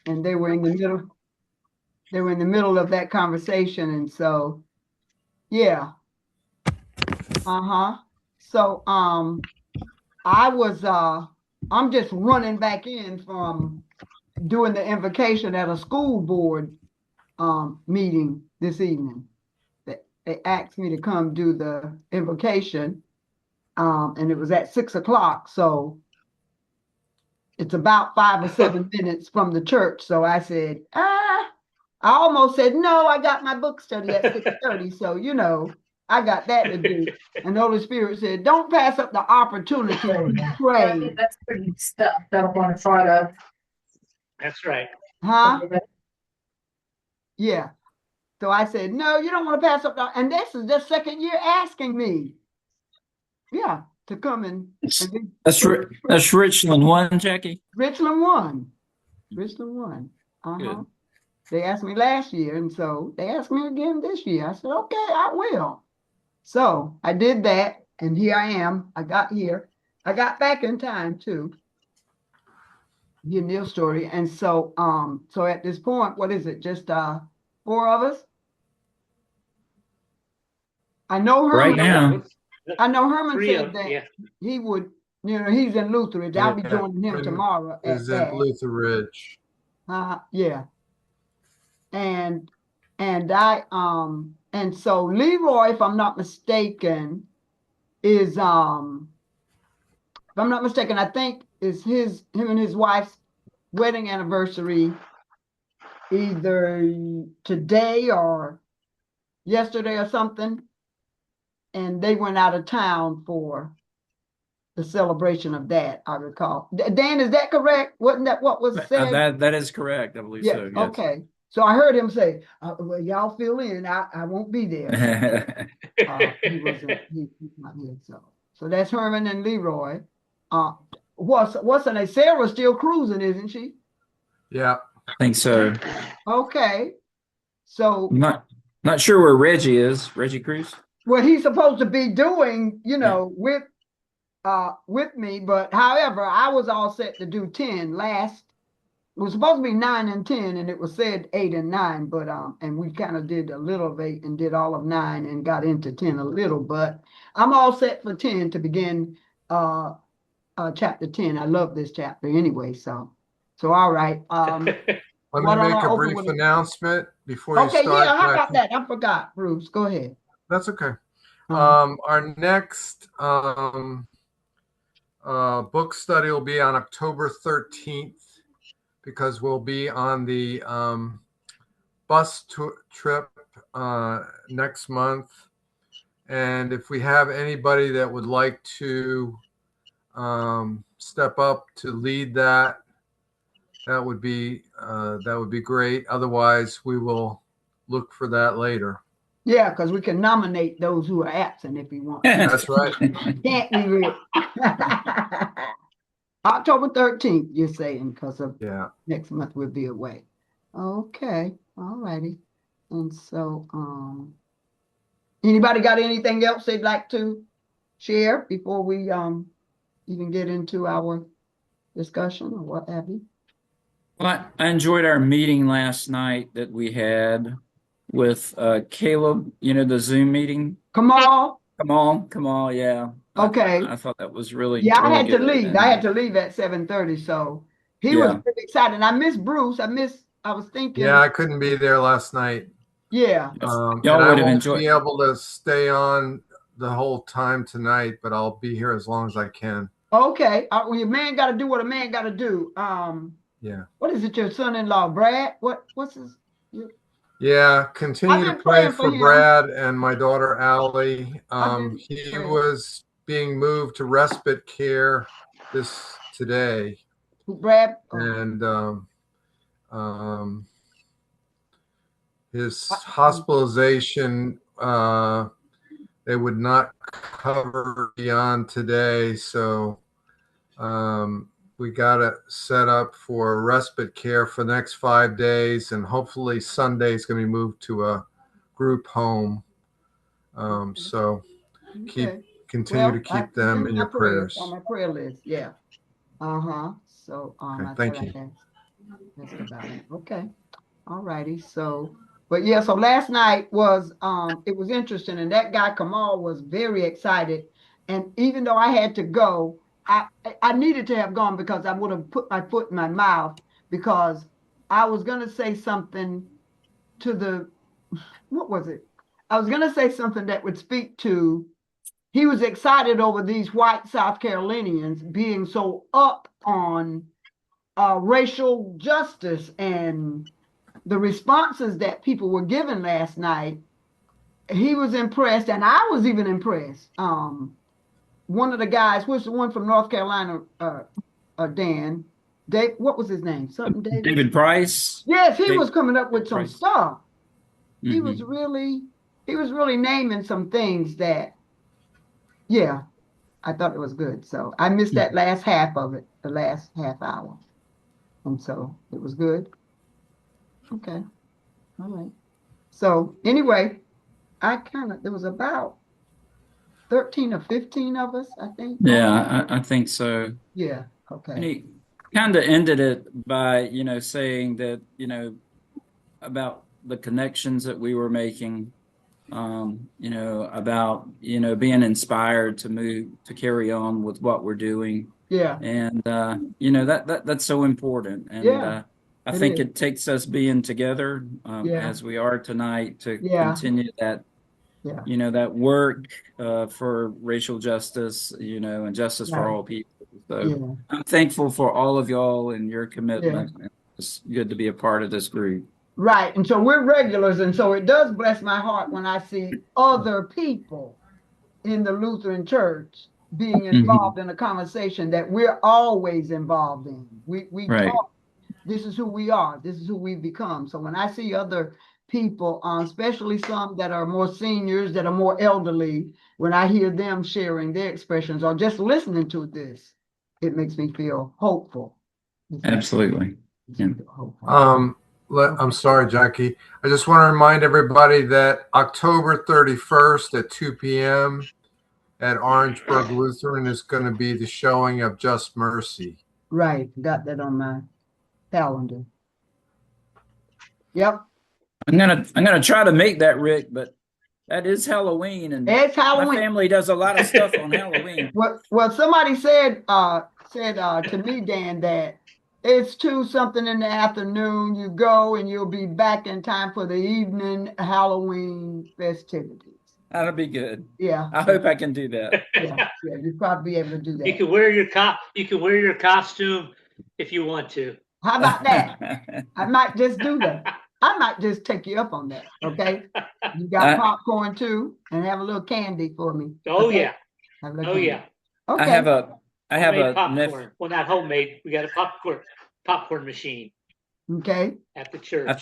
and they were in the middle. They were in the middle of that conversation, and so yeah. So I'm just running back in from doing the invocation at a school board meeting this evening. They asked me to come do the invocation, and it was at 6 o'clock. So it's about 5 or 7 minutes from the church. So I said, I almost said, no, I got my book study at 6:30. So, I got that to do. And the Holy Spirit said, don't pass up the opportunity to pray. That's pretty stuff. Don't want to try to. That's right. Huh? Yeah. So I said, no, you don't want to pass up. And this is the second year asking me. Yeah, to come and that's Richland 1, Jackie. Richland 1. Richland 1. Good. They asked me last year, and so they asked me again this year. I said, okay, I will. So I did that, and here I am. I got here. I got back in time too. Hear Neil's story. And so so at this point, what is it? Just 4 of us? I know Herman. Right now. I know Herman Three said of- that yeah. he would, he's in Lutheridge. I'll be joining him tomorrow at Is that. in Lutheridge. Yeah. And I and so Leroy, if I'm not mistaken, is if I'm not mistaken, I think is him and his wife's wedding anniversary either today or yesterday or something. And they went out of town for the celebration of that, I recall. Dan, is that correct? Wasn't that what was said? That is correct, I believe so. Yes. Okay. So I heard him say, well, y'all fill in. I won't be there. He's not here. So that's Herman and Leroy. What's her name? Sarah's still cruising, isn't she? Yeah. I think so. Okay. So not sure where Reggie is. Reggie Cruz? What he's supposed to be doing, with me, but however, I was all set to do 10 last. It was supposed to be 9 and 10, and it was said 8 and 9, but and we kind of did a little of 8 and did all of 9 and got into 10 a little, but I'm all set for 10 to begin chapter 10. I love this chapter anyway, so all right. Let me make a brief announcement before you start. Okay, yeah, how about that? I forgot, Bruce. Go ahead. That's okay. Our next book study will be on October 13th because we'll be on the bus trip next month. And if we have anybody that would like to step up to lead that, that would be great. Otherwise, we will look for that later. Yeah, because we can nominate those who are absent if we want. That's right. Can't we, Rick? October 13th, you're saying, because of next month we'll be away. Okay, all righty. And so, anybody got anything else they'd like to share before we even get into our discussion or what have you? Well, I enjoyed our meeting last night that we had with Caleb, the Zoom meeting. Come on, yeah. Okay. I thought that was really I really had good. to leave. I had to leave at 7:30, so he was pretty excited. I miss Bruce. I was thinking. Yeah, I couldn't be there last night. Yeah. Y'all and I would have won't enjoyed. be able to stay on the whole time tonight, but I'll be here as long as I can. Okay. Well, your man got to do what a man got to do. Yeah. What is it? Your son-in-law, Brad? What's his? Yeah, continue to pray for Brad and my daughter Allie. He was being moved to respite care today. Brad? And his hospitalization, they would not cover beyond today. So we got it set up for respite care for the next 5 days, and hopefully Sunday is going to be moved to a group home. So continue to keep them in your prayers. On my prayer list, yeah. So thank you. Just about it. Okay. All righty. So, but yeah, so last night was it was interesting, and that guy Kamal was very excited. And even though I had to go, I needed to have gone because I would have put my foot in my mouth because I was gonna say something to the what was it? I was gonna say something that would speak to he was excited over these white South Carolinians being so up on racial justice and the responses that people were giving last night. He was impressed, and I was even impressed. One of the guys, who's the one from North Carolina, Dan, Dave, what was his name? Something David. David Price. Yes, he Dave- was coming up with some Price. stuff. He Mhm. was really naming some things that, yeah, I thought it was good. So I missed that last half of it, the last half hour. And so it was good. Okay. All right. So anyway, there was about 13 or 15 of us, I think. Yeah, I think so. Yeah. And Okay. he kind of ended it by, saying that, about the connections that we were making, about, being inspired to carry on with what we're doing. Yeah. And, that's so important. And, Yeah, I it think is. it takes us being together, Yeah. as we are tonight to Yeah. continue that, Yeah. that work, for racial justice, and justice for Right. all people. So Yeah. I'm thankful for all of y'all and your commitment. It's good to be a part of this group. Right. And so we're regulars. And so it does bless my heart when I see other people in the Lutheran Church being involved in a conversation that we're always involved in. We Right. talk, this is who we are, this is who we've become. So when I see other people, especially some that are more seniors, that are more elderly, when I hear them sharing their expressions or just listening to this, it makes me feel hopeful. Absolutely. Yeah. I'm sorry, Jackie. I just want to remind everybody that October 31st at 2 p.m. at Orangeburg Lutheran is going to be the showing of Just Mercy. Right. Got that on my calendar. Yep. I'm gonna try to make that, Rick, but that is Halloween, and It's my Halloween. family does a lot of stuff on Halloween. Well, somebody said to me, Dan, that it's 2-something in the afternoon. You go and you'll be back in time for the evening Halloween festivities. That'll be good. Yeah. I hope I can do that. Yeah. You'll probably be able to do that. You can wear your costume if you want to. How about that? I might just do that. I might just take you up on that. Okay. You got popcorn too, and have a little candy for me. Oh okay? yeah. Have a little Oh candy. yeah. Okay. I have a Homemade popcorn. nephew. Well, not homemade. We got a popcorn machine Okay. at the church. I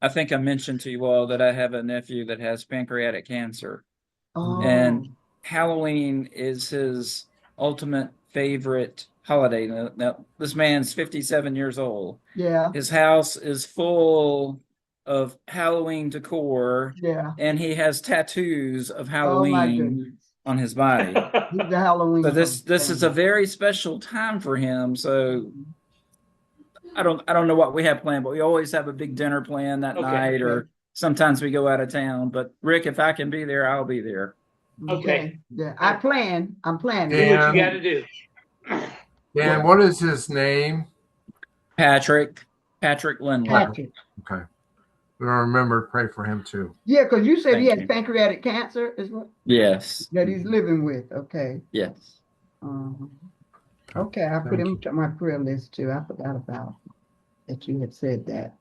think I mentioned to you all that I have a nephew that has pancreatic cancer. Oh. And Halloween is his ultimate favorite holiday. Now, this man's 57 years old. Yeah. His house is full of Halloween decor. Yeah. And he has tattoos of Oh my Halloween goodness. on his body. He's the Halloween. So this is a very special time for him. So I don't know what we have planned, but we always have a big dinner planned that night, or sometimes we go out of town. But Rick, if I can be there, I'll be there. Okay. Yeah, I'm planning. Do what you got to do. Dan, what is his name? Patrick Lindley. Patrick. Okay. We're going to remember to pray for him too. Yeah, because you said he Thank has you. pancreatic cancer, is what Yes. that he's living with. Okay. Yes. Okay, I put him to my prayer list too. I forgot about that you had said that.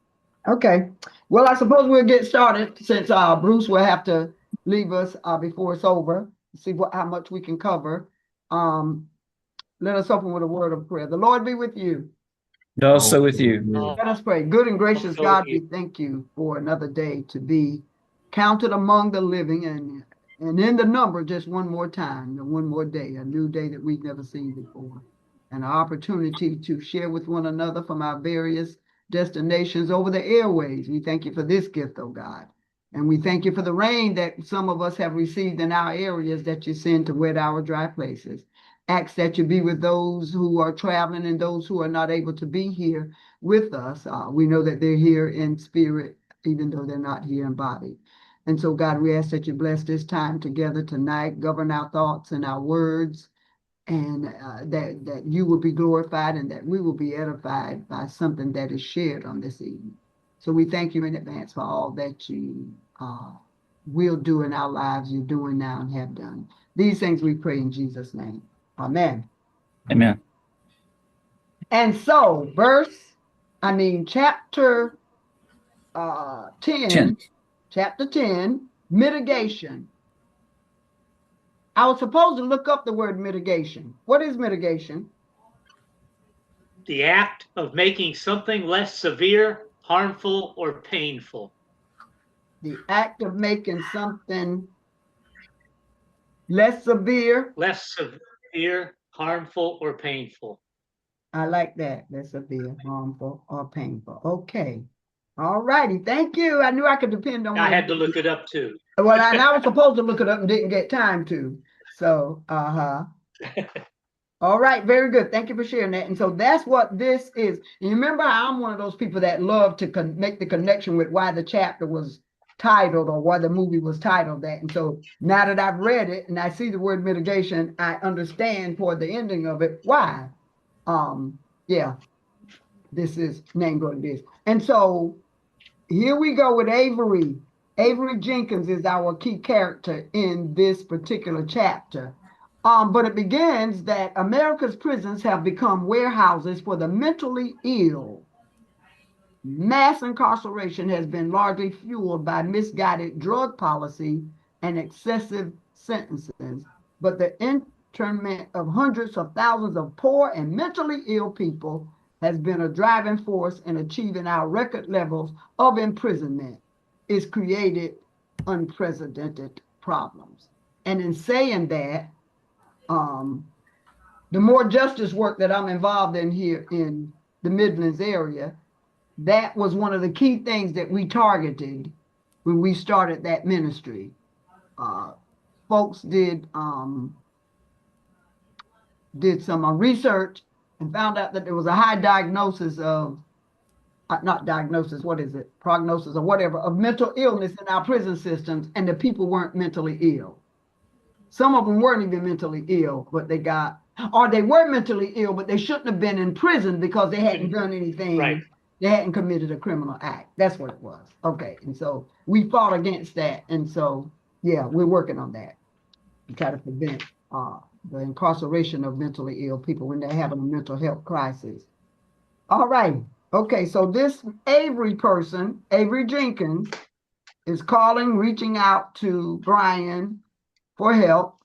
Okay. Well, I suppose we'll get started since Bruce will have to leave us before it's over. See how much we can cover. Let us open with a word of prayer. The Lord be with you. And also with you. Let us pray. Good and gracious God, we thank you for another day to be counted among the living and in the number just one more time, one more day, a new day that we've never seen before. And an opportunity to share with one another from our various destinations over the airways. We thank you for this gift, oh God. And we thank you for the rain that some of us have received in our areas that you send to wet our dry places. ask that you be with those who are traveling and those who are not able to be here with us. We know that they're here in spirit, even though they're not here in body. And so, God, we ask that you bless this time together tonight, govern our thoughts and our words, and that you will be glorified and that we will be edified by something that is shared on this evening. So we thank you in advance for all that you will do in our lives, you're doing now and have done. These things we pray in Jesus' name. Amen. Amen. And so, chapter 10, chapter 10, mitigation. I was supposed to look up the word mitigation. What is mitigation? The act of making something less severe, harmful, or painful. The act of making something less severe. Less severe, harmful, or painful. I like that. Less severe, harmful, or painful. Okay. All righty. Thank you. I knew I could depend on I had to look it up too. Well, I was supposed to look it up and didn't get time to. So, All right, very good. Thank you for sharing that. And so that's what this is. And you remember, I'm one of those people that love to make the connection with why the chapter was titled or why the movie was titled that. And so now that I've read it and I see the word mitigation, I understand toward the ending of it why. Yeah, this is named what it is. And so here we go with Avery. Avery Jenkins is our key character in this particular chapter. But it begins that America's prisons have become warehouses for the mentally ill. Mass incarceration has been largely fueled by misguided drug policy and excessive sentences. But the internment of hundreds of thousands of poor and mentally ill people has been a driving force in achieving our record levels of imprisonment. It's created unprecedented problems. And in saying that, the more justice work that I'm involved in here in the Midlands area, that was one of the key things that we targeted when we started that ministry. Folks did some research and found out that there was a high diagnosis of, prognosis or whatever, of mental illness in our prison systems, and the people weren't mentally ill. Some of them weren't even mentally ill, but they were mentally ill, but they shouldn't have been in prison because they hadn't done anything. Right. They hadn't committed a criminal act. That's what it was. Okay. And so we fought against that. And so, yeah, we're working on that to try to prevent the incarceration of mentally ill people when they're having a mental health crisis. All right. Okay. So this Avery Jenkins, is reaching out to Bryan for help,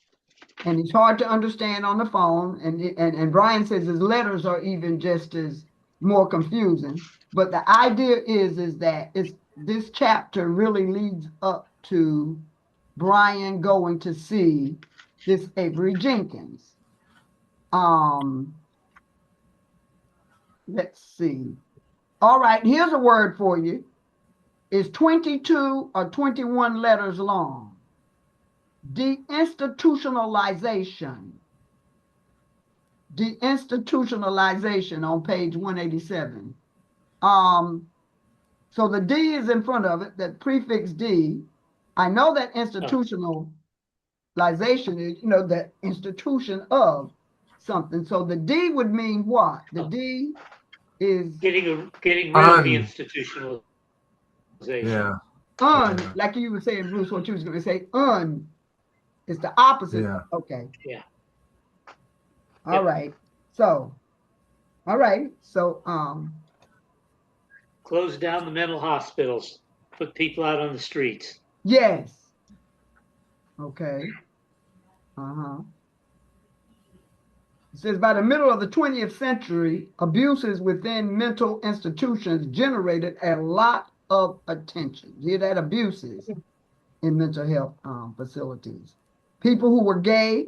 and he's hard to understand on the phone. And Bryan says his letters are even just as more confusing. But the idea is that this chapter really leads up to Bryan going to see this Avery Jenkins. Let's see. All right, here's a word for you. It's 22 or 21 letters long. Deinstitutionalization. Deinstitutionalization on page 187. So the D is in front of it, that prefix D. I know that institutionalization is, the institution of something. So the D would mean what? The D is getting rid of the institutionalization. Yeah. Like you were saying, Bruce, what you was going to say, it's the opposite. Yeah. Okay. Yeah. All right. So, close down the mental hospitals, put people out on the streets. Yes. Okay. It says by the middle of the 20th century, abuses within mental institutions generated a lot of attention. Hear that? Abuses in mental health facilities. People who were gay,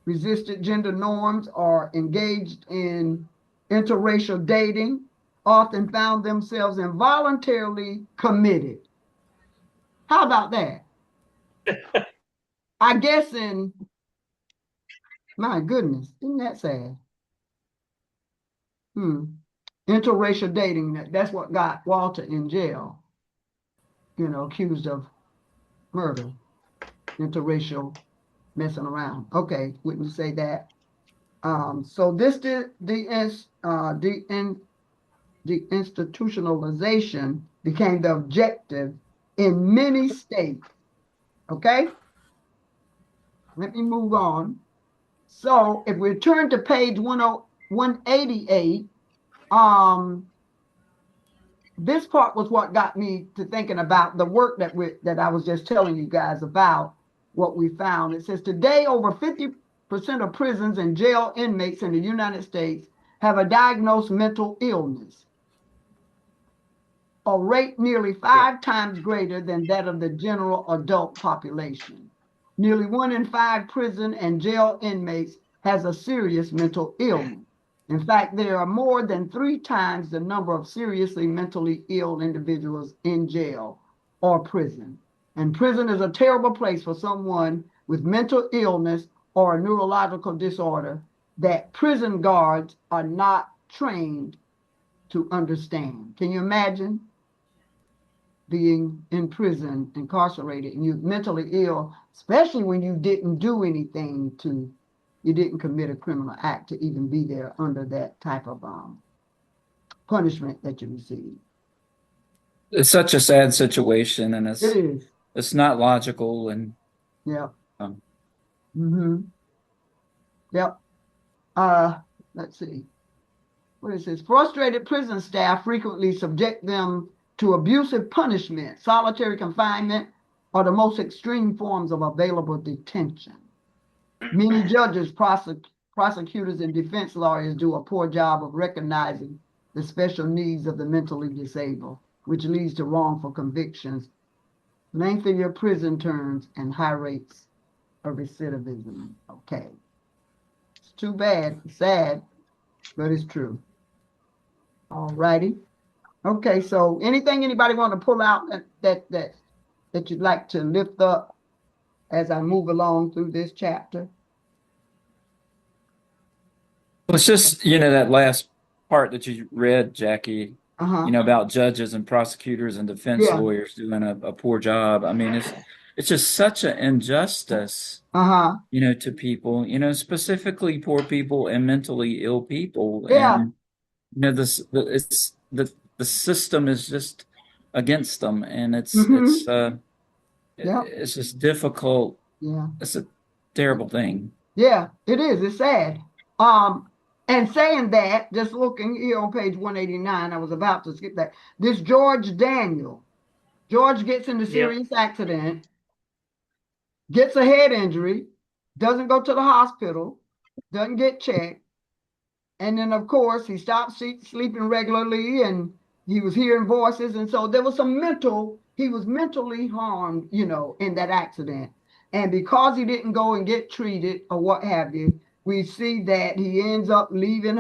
resisted gender norms, or engaged in interracial dating often found themselves involuntarily committed. How about that? I guess in My goodness, isn't that sad? Interracial dating, that's what got Walter in jail, accused of murder, interracial messing around. Okay, wouldn't say that. So this the institutionalization became the objective in many states. Okay, let me move on. So if we turn to page 188, this part was what got me to thinking about the work that I was just telling you guys about, what we found. It says today over 50% of prisons and jail inmates in the United States have a diagnosed mental illness, a rate nearly 5 times greater than that of the general adult population. Nearly 1 in 5 prison and jail inmates has a serious mental illness. In fact, there are more than 3 times the number of seriously mentally ill individuals in jail or prison. And prison is a terrible place for someone with mental illness or a neurological disorder that prison guards are not trained to understand. Can you imagine being in prison, incarcerated, and you're mentally ill, especially when you didn't do anything you didn't commit a criminal act to even be there under that type of punishment that you receive. It's such a sad situation, and It is. it's not logical. And Yeah. um, Yep. Let's see. What is this? Frustrated prison staff frequently subject them to abusive punishment, solitary confinement, or the most extreme forms of available detention. Many judges, prosecutors, and defense lawyers do a poor job of recognizing the special needs of the mentally disabled, which leads to wrongful convictions, lengthier prison terms, and high rates of recidivism. Okay. It's too bad. It's sad, but it's true. All righty. Okay, so anybody want to pull out that you'd like to lift up as I move along through this chapter? it's just, that last part that you read, Jackie, about judges and prosecutors and defense lawyers doing a poor job. I mean, it's just such an injustice, to people, specifically poor people and mentally ill people. Yeah. And, the system is just against them, and it's just difficult. Yeah. It's a terrible thing. Yeah, it is. It's sad. And saying that, just looking here on page 189, I was about to skip that. This George gets in a serious accident, gets a head injury, doesn't go to the hospital, doesn't get checked. And then, of course, he stopped sleeping regularly, and he was hearing voices. And so there was he was mentally harmed, in that accident. And because he didn't go and get treated or what have you, we see that he ends up leaving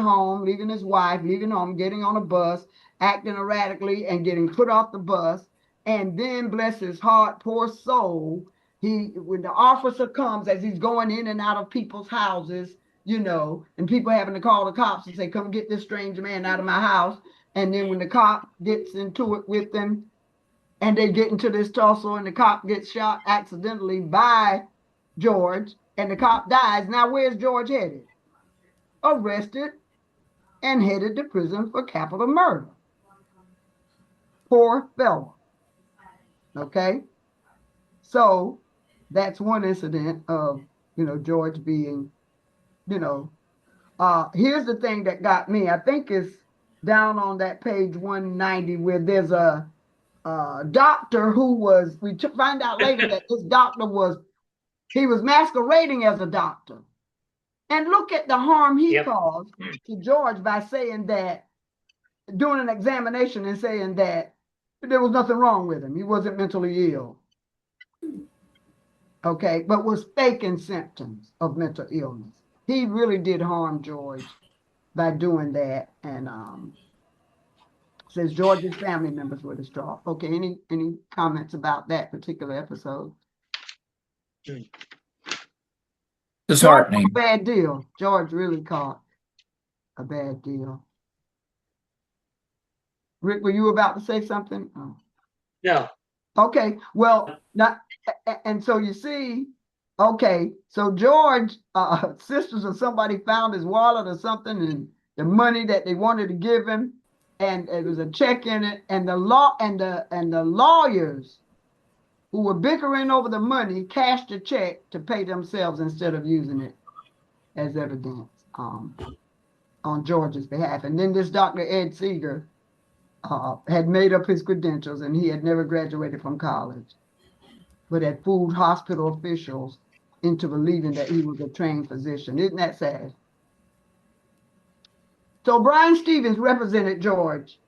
his wife, leaving home, getting on a bus, acting erratically, and getting put off the bus. And then, bless his heart, poor soul, when the officer comes as he's going in and out of people's houses, and people having to call the cops and say, come get this strange man out of my house. And then when the cop gets into it with them and they get into this tussle and the cop gets shot accidentally by George and the cop dies. Now, where's George headed? Arrested and headed to prison for capital murder. Poor fellow. Okay? So that's one incident of, George being, here's the thing that got me. I think it's down on that page 190 where there's a doctor who we find out later that this doctor was masquerading as a doctor. And look at the harm he caused to George by saying that, doing an examination and saying that there was nothing wrong with him. He wasn't mentally ill. Okay, but was faking symptoms of mental illness. He really did harm George by doing that. And says George's family members were distraught. Okay, any comments about that particular episode? disheartening. A bad deal. George really caught a bad deal. Rick, were you about to say something? Oh. No, Okay, well, not, and so you see, okay, so George, sisters or somebody found his wallet or something, and the money that they wanted to give him, and it was a check in it, and the lawyers who were bickering over the money cashed a check to pay themselves instead of using it as evidence on George's behalf. And then this Dr. Ed Seeger had made up his credentials, and he had never graduated from college, but had fooled hospital officials into believing that he was a trained physician. Isn't that sad? So Bryan Stevenson represented George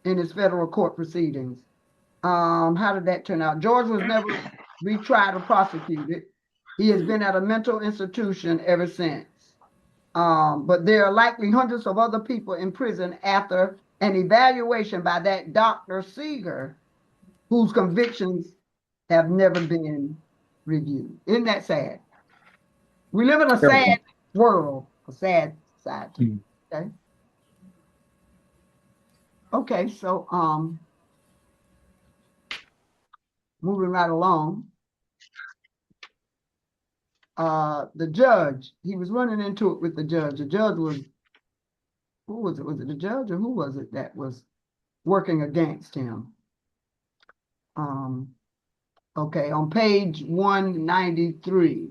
in his federal court proceedings. How did that turn out? George was never retried or prosecuted. He has been at a mental institution ever since. But there are likely hundreds of other people in prison after an evaluation by that Dr. Seeger, whose convictions have never been reviewed. Isn't that sad? We live in a sad world, a sad society. Okay. Okay, so moving right along. The judge, he was running into it with the judge. The judge was, who was it? Was it the judge or who was it that was working against him? Okay, on page 193.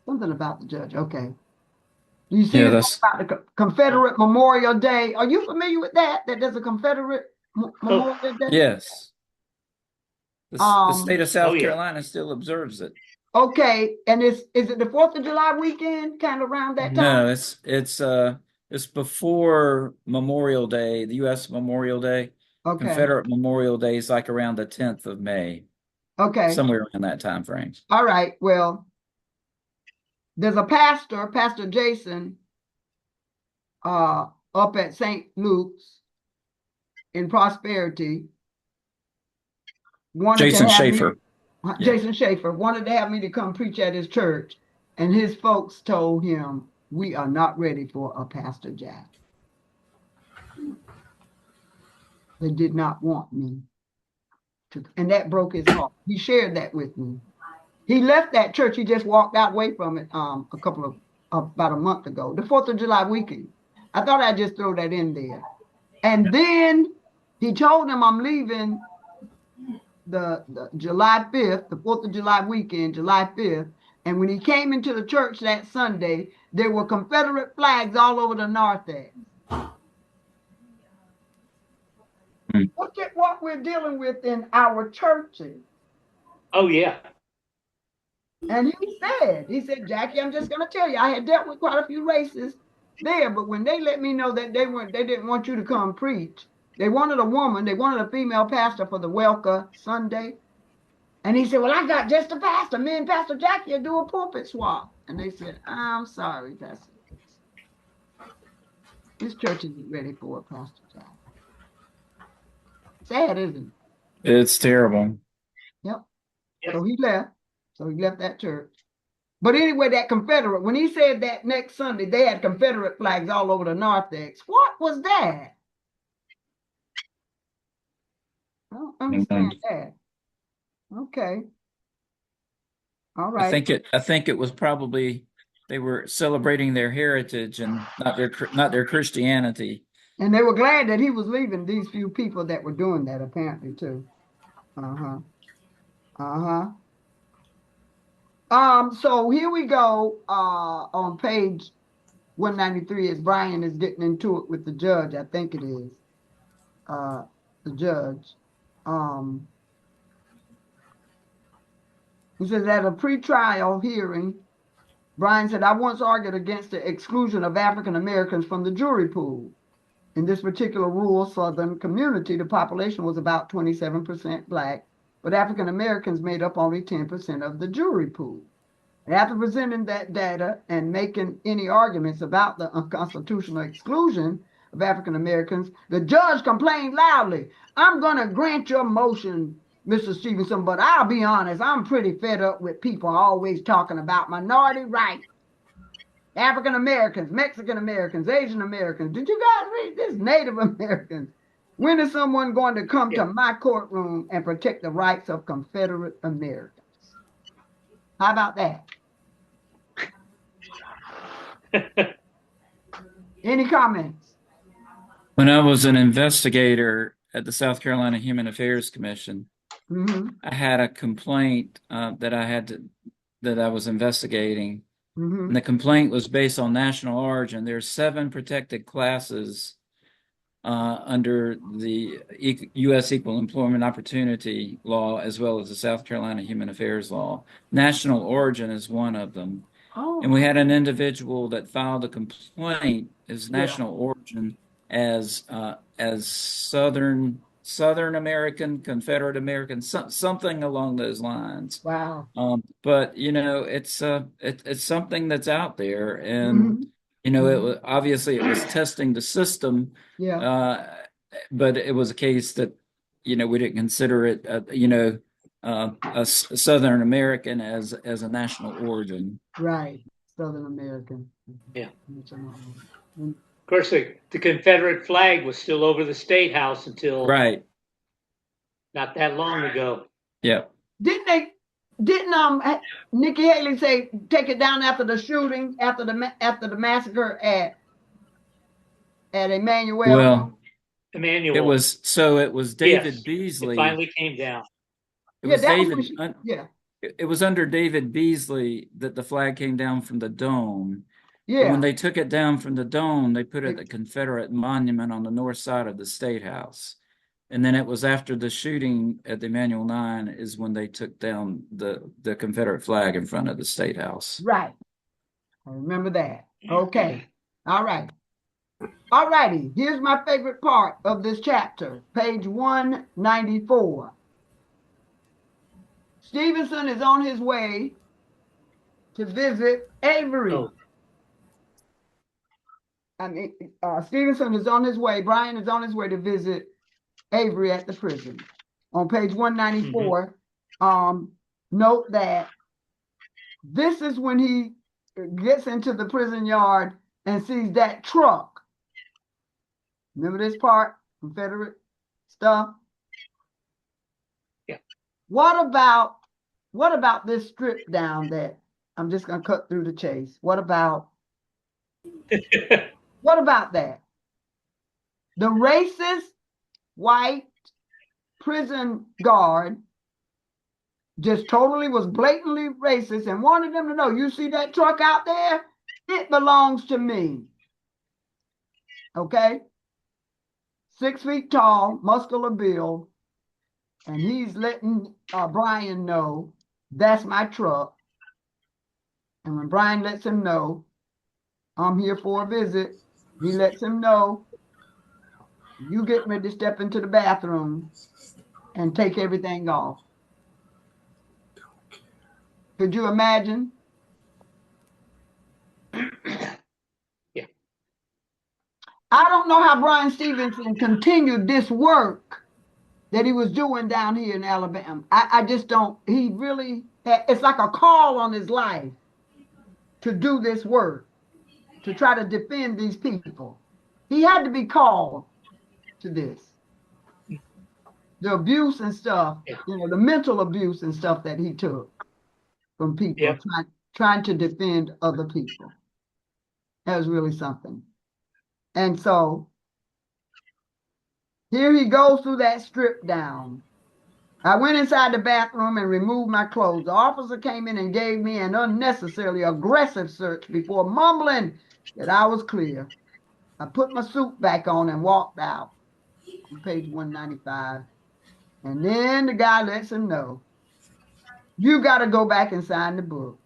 Something about the judge. Okay. Do you see about the Confederate Memorial Day? Are you familiar with that? That there's a Confederate Memorial Day? Yes. The state of South Carolina still observes it. Okay, and is it the 4th of July weekend, kind of around that time? No, it's before Memorial Day, the U.S. Memorial Day. Okay. Confederate Memorial Day is like around the 10th of May. Okay. Somewhere in that time frame. All right. Well, there's a pastor, Pastor Jason, up at St. Luke's in Prosperity. Jason Schaefer. Jason Schaefer wanted to have me to come preach at his church, and his folks told him, "We are not ready for a Pastor Jack." They did not want me to, and that broke his heart. He shared that with me. He left that church. He just walked out away from it about a month ago, the 4th of July weekend. I thought I'd just throw that in there. And then he told him I'm leaving the July 5th, the 4th of July weekend, July 5th. And when he came into the church that Sunday, there were Confederate flags all over the narthex. Look at what we're dealing with in our churches. Oh, yeah. And he said, Jackie, I'm just going to tell you, I had dealt with quite a few races there, but when they let me know that they didn't want you to come preach, they wanted a woman, they wanted a female pastor for the ELCA Sunday. And he said, well, I got just a pastor. Me and Pastor Jackie will do a pulpit swap. And they said, I'm sorry, Pastor. This church isn't ready for it, Pastor Jackie. Sad, isn't it? It's terrible. Yep. So he left. So he left that church. But anyway, that Confederate, when he said that next Sunday, they had Confederate flags all over the narthex. What was that? I don't understand that. Okay. All right. I think it was probably they were celebrating their heritage and not their Christianity. And they were glad that he was leaving these few people that were doing that, apparently, too. So here we go on page 193 as Bryan is getting into it with the judge. I think it is the judge. He says at a pretrial hearing, Bryan said, I once argued against the exclusion of African Americans from the jury pool. In this particular rural Southern community, the population was about 27% Black, but African Americans made up only 10% of the jury pool. And after presenting that data and making any arguments about the unconstitutional exclusion, of African Americans. The judge complained loudly. I'm going to grant your motion, Mr. Stevenson, but I'll be honest, I'm pretty fed up with people always talking about minority rights. African Americans, Mexican Americans, Asian Americans. Did you guys read this? Native Americans. When is someone going to come to my courtroom and protect the rights of Confederate Americans? How about that? Any comments? When I was an investigator at the South Carolina Human Affairs Commission, I had a complaint that I was investigating. And the complaint was based on national origin. There's 7 protected classes under the U.S. Equal Employment Opportunity Law, as well as the South Carolina Human Affairs Law. National origin is one of them. Oh. And we had an individual that filed a complaint as national origin as Southern American, Confederate American, something along those lines. Wow. But you know, it's something that's out there, and you know, it was obviously it was testing the system. Yeah. But it was a case that, you know, we didn't consider it, a Southern American as a national origin. Right. Southern American. Yeah. Of course, the Confederate flag was still over the State House until not that long ago. Yeah. Didn't Nikki Haley say take it down after the shooting, after the massacre at Emmanuel? Well, Emmanuel. it was David Beasley. It finally came down. It was under David Beasley that the flag came down from the dome. Yeah. And when they took it down from the dome, they put it at the Confederate monument on the north side of the State House. And then it was after the shooting at the Emmanuel 9 is when they took down the Confederate flag in front of the State House. Right. I remember that. Okay. All right. All righty. Here's my favorite part of this chapter, page 194. Stevenson is on his way to visit Avery. Oh. Stevenson is on his way. Bryan is on his way to visit Avery at the prison. On page 194, note that this is when he gets into the prison yard and sees that truck. Remember this part? Confederate stuff? Yeah. What about this strip down that I'm just going to cut through the chase? What about that? The racist white prison guard just totally was blatantly racist and wanted them to know, you see that truck out there? It belongs to me. Okay? 6 feet tall, muscular build, and he's letting Bryan know that's my truck. And when Bryan lets him know, I'm here for a visit, he lets him know, you get ready to step into the bathroom and take everything off. Could you imagine? Yeah. I don't know how Bryan Stevenson continued this work that he was doing down here in Alabama. I just don't. He really, it's like a call on his life to do this work, to try to defend these people. He had to be called to this. The abuse and stuff, you know, the mental abuse and stuff that he took from people trying to defend other people. That was really something. And so here he goes through that strip down. I went inside the bathroom and removed my clothes. The officer came in and gave me an unnecessarily aggressive search before mumbling that I was clear. I put my suit back on and walked out on page 195. And then the guy lets him know, you got to go back and sign the book.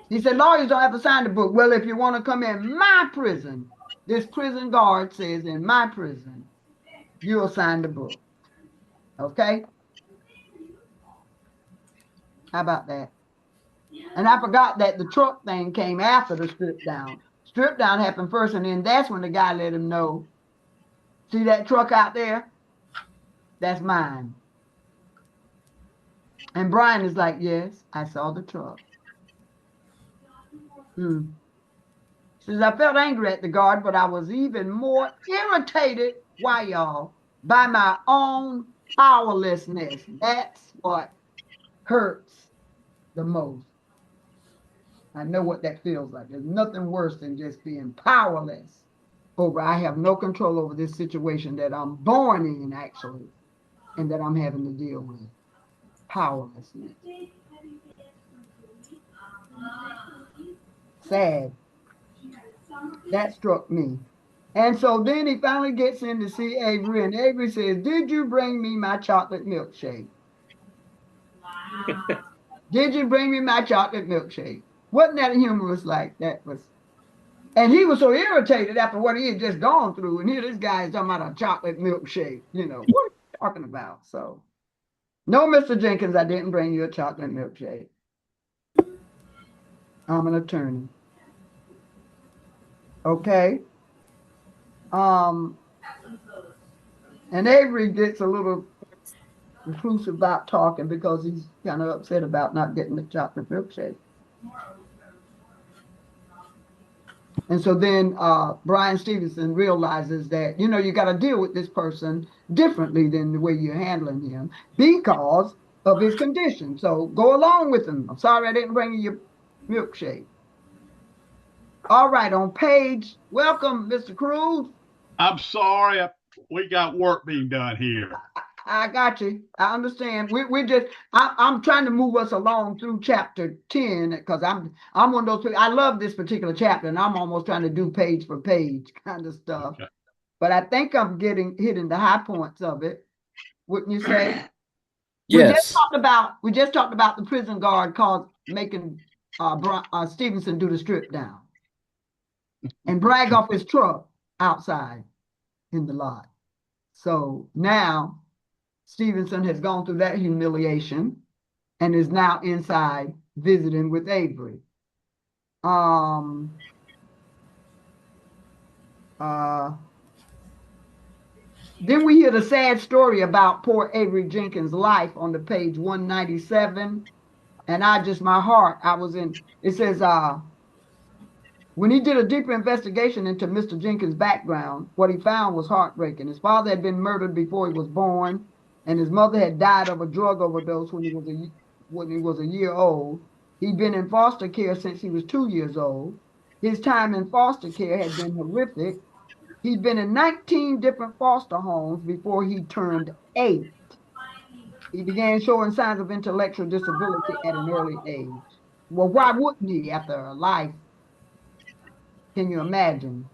He said, lawyers don't have to sign the book. Well, if you want to come in my prison, this prison guard says in my prison, you'll sign the book. Okay? How about that? And I forgot that the truck thing came after the strip down. strip down happened first, and then that's when the guy let him know, see that truck out there? That's mine. And Bryan is like, yes, I saw the truck. Says, I felt angry at the guard, but I was even more irritated, why y'all, by my own powerlessness. That's what hurts the most. I know what that feels like. There's nothing worse than just being powerless over. I have no control over this situation that I'm born in, actually, and that I'm having to deal with. Powerlessness. Sad. That struck me. And so then he finally gets in to see Avery, and Avery says, did you bring me my chocolate milkshake? Did you bring me my chocolate milkshake? Wasn't that humorous? Like that was, and he was so irritated after what he had just gone through, and here this guy is talking about a chocolate milkshake. You know, what are you talking about? So, no, Mr. Jenkins, I didn't bring you a chocolate milkshake. I'm an attorney. Okay. And Avery gets a little reclusive about talking because he's kind of upset about not getting the chocolate milkshake. And so then Bryan Stevenson realizes that, you know, you got to deal with this person differently than the way you're handling him because of his condition. So go along with him. I'm sorry I didn't bring you your milkshake. All right, on page, welcome, Mr. Cruz. I'm sorry, we got work being done here. I got you. I understand. I'm trying to move us along through chapter 10 because I'm one of those people. I love this particular chapter, and I'm almost trying to do page for page kind of stuff. Okay. But I think I'm hitting the high points of it. Wouldn't you say? Yes. We just talked about the prison guard making Stevenson do the strip down and brag off his truck outside in the lot. So now Stevenson has gone through that humiliation and is now inside visiting with Avery. Then we hear the sad story about poor Avery Jenkins' life on the page 197. And my heart, it says, when he did a deeper investigation into Mr. Jenkins' background, what he found was heartbreaking. His father had been murdered before he was born, and his mother had died of a drug overdose when he was a year old. He'd been in foster care since he was 2 years old. His time in foster care had been horrific. He'd been in 19 different foster homes before he turned 8. He began showing signs of intellectual disability at an early age. Well, why wouldn't he after a life? Can you imagine?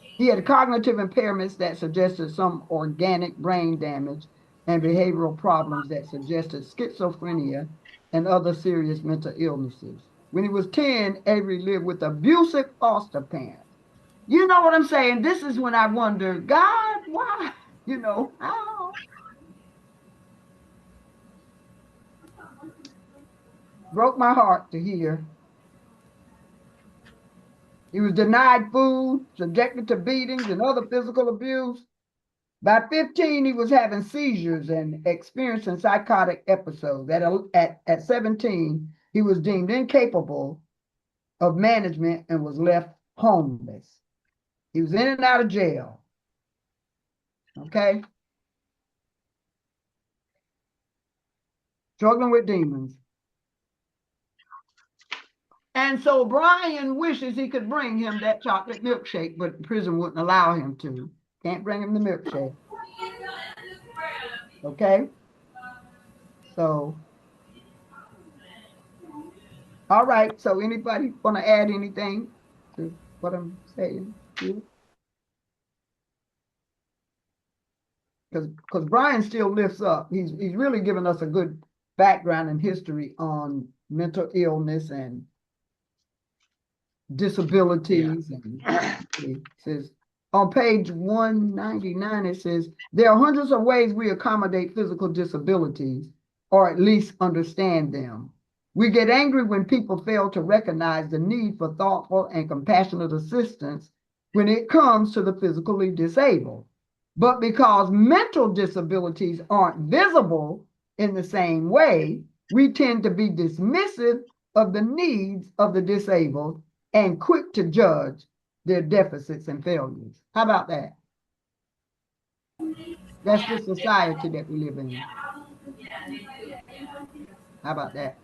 He had cognitive impairments that suggested some organic brain damage and behavioral problems that suggested schizophrenia and other serious mental illnesses. When he was 10, Avery lived with abusive foster parents. You know what I'm saying? This is when I wonder, God, why? You know, how? Broke my heart to hear. He was denied food, subjected to beatings and other physical abuse. By 15, he was having seizures and experiencing psychotic episodes. At 17, he was deemed incapable of management and was left homeless. He was in and out of jail. Okay? Struggling with demons. And so Bryan wishes he could bring him that chocolate milkshake, but prison wouldn't allow him to. Can't bring him the milkshake. Okay? So, all right. So anybody want to add anything to what I'm saying here? Because Bryan still lifts up. He's really given us a good background and history on mental illness and disabilities. Yeah. And it says on page 199, it says, there are hundreds of ways we accommodate physical disabilities, or at least understand them. We get angry when people fail to recognize the need for thoughtful and compassionate assistance when it comes to the physically disabled. But because mental disabilities aren't visible in the same way, we tend to be dismissive of the needs of the disabled and quick to judge their deficits and failures. How about that? That's the society that we live in. How about that?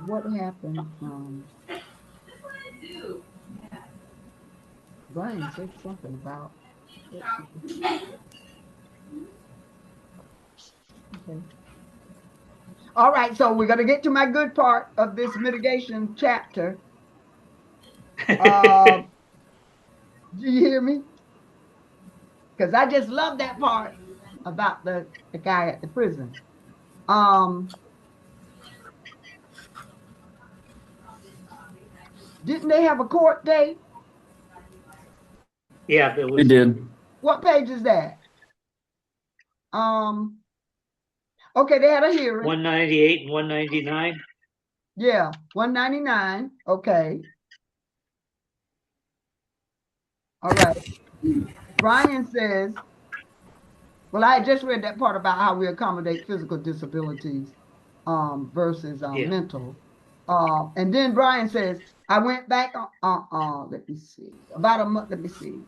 What happened? Bryan said something about. Okay. All right, so we're going to get to my good part of this mitigation chapter. Do you hear me? Because I just love that part about the guy at the prison. Didn't they have a court date? Yeah, it was. We did. What page is that? Okay, they had a hearing. 198 and 199. Yeah, 199. Okay. All right. Bryan says, well, I just read that part about how we accommodate physical disabilities versus mental. And then Bryan says, I went back let me see, about a month, let me see,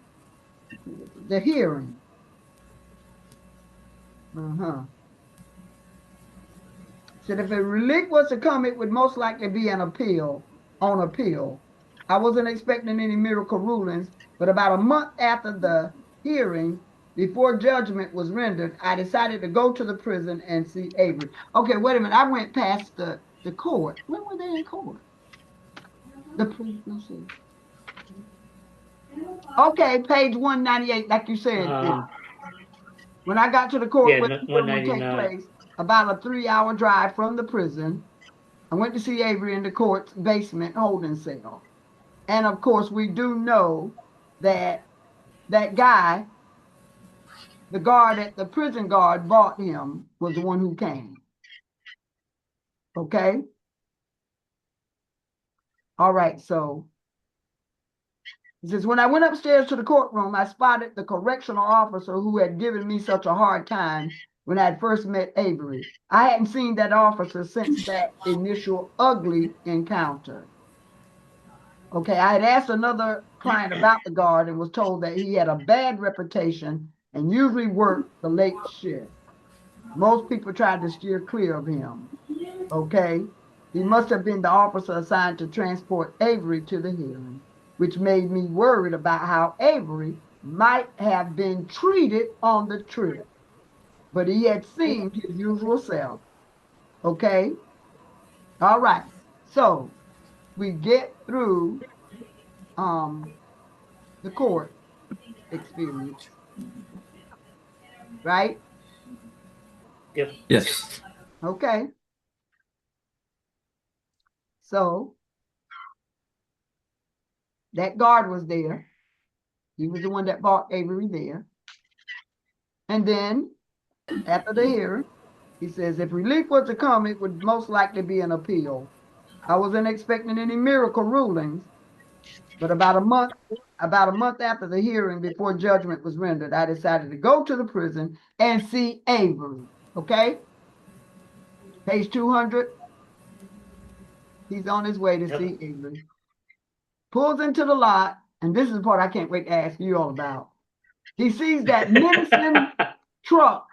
the hearing. Said if a relief was to come, it would most likely be on appeal. I wasn't expecting any miracle rulings, but about a month after the hearing, before judgment was rendered, I decided to go to the prison and see Avery. Okay, wait a minute. I went past the court. When were they in court? The prison. Okay, page 198, like you said. When I got to the court, Yeah, where the hearing would take place, about a 3-hour drive from the prison, I went to see Avery in the court's basement holding cell. And of course, we do know that that guy, the guard at the prison guard brought him, was the one who came. Okay? All right, so he says, when I went upstairs to the courtroom, I spotted the correctional officer who had given me such a hard time when I had first met Avery. I hadn't seen that officer since that initial ugly encounter. Okay, I had asked another client about the guard and was told that he had a bad reputation and usually worked the late shift. Most people tried to steer clear of him. Okay, he must have been the officer assigned to transport Avery to the hearing, which made me worried about how Avery might have been treated on the trip. But he had seemed his usual self. Okay, all right, so we get through the court experience, right? Yep. Yes. Okay. So that guard was there. He was the one that brought Avery there. And then after the hearing, he says, if relief was to come, it would most likely be an appeal. I wasn't expecting any miracle rulings, but about a month after the hearing, before judgment was rendered, I decided to go to the prison and see Avery. Okay? Page 200. He's on his way to see Avery. Pulls into the lot, and this is the part I can't wait to ask you all about. He sees that menacing truck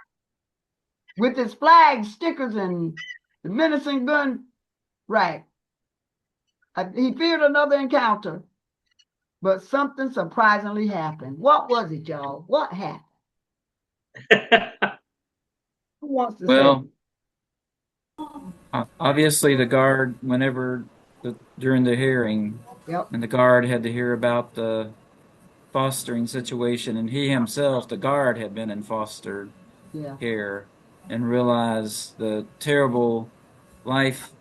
with its flags, stickers, and the menacing gun rack. He feared another encounter, but something surprisingly happened. What was it, y'all? What happened? Who wants to say? Obviously the guard, during the hearing, Yep. and the guard had to hear about the fostering situation, and he himself, the guard, had been in foster care and realized the terrible life,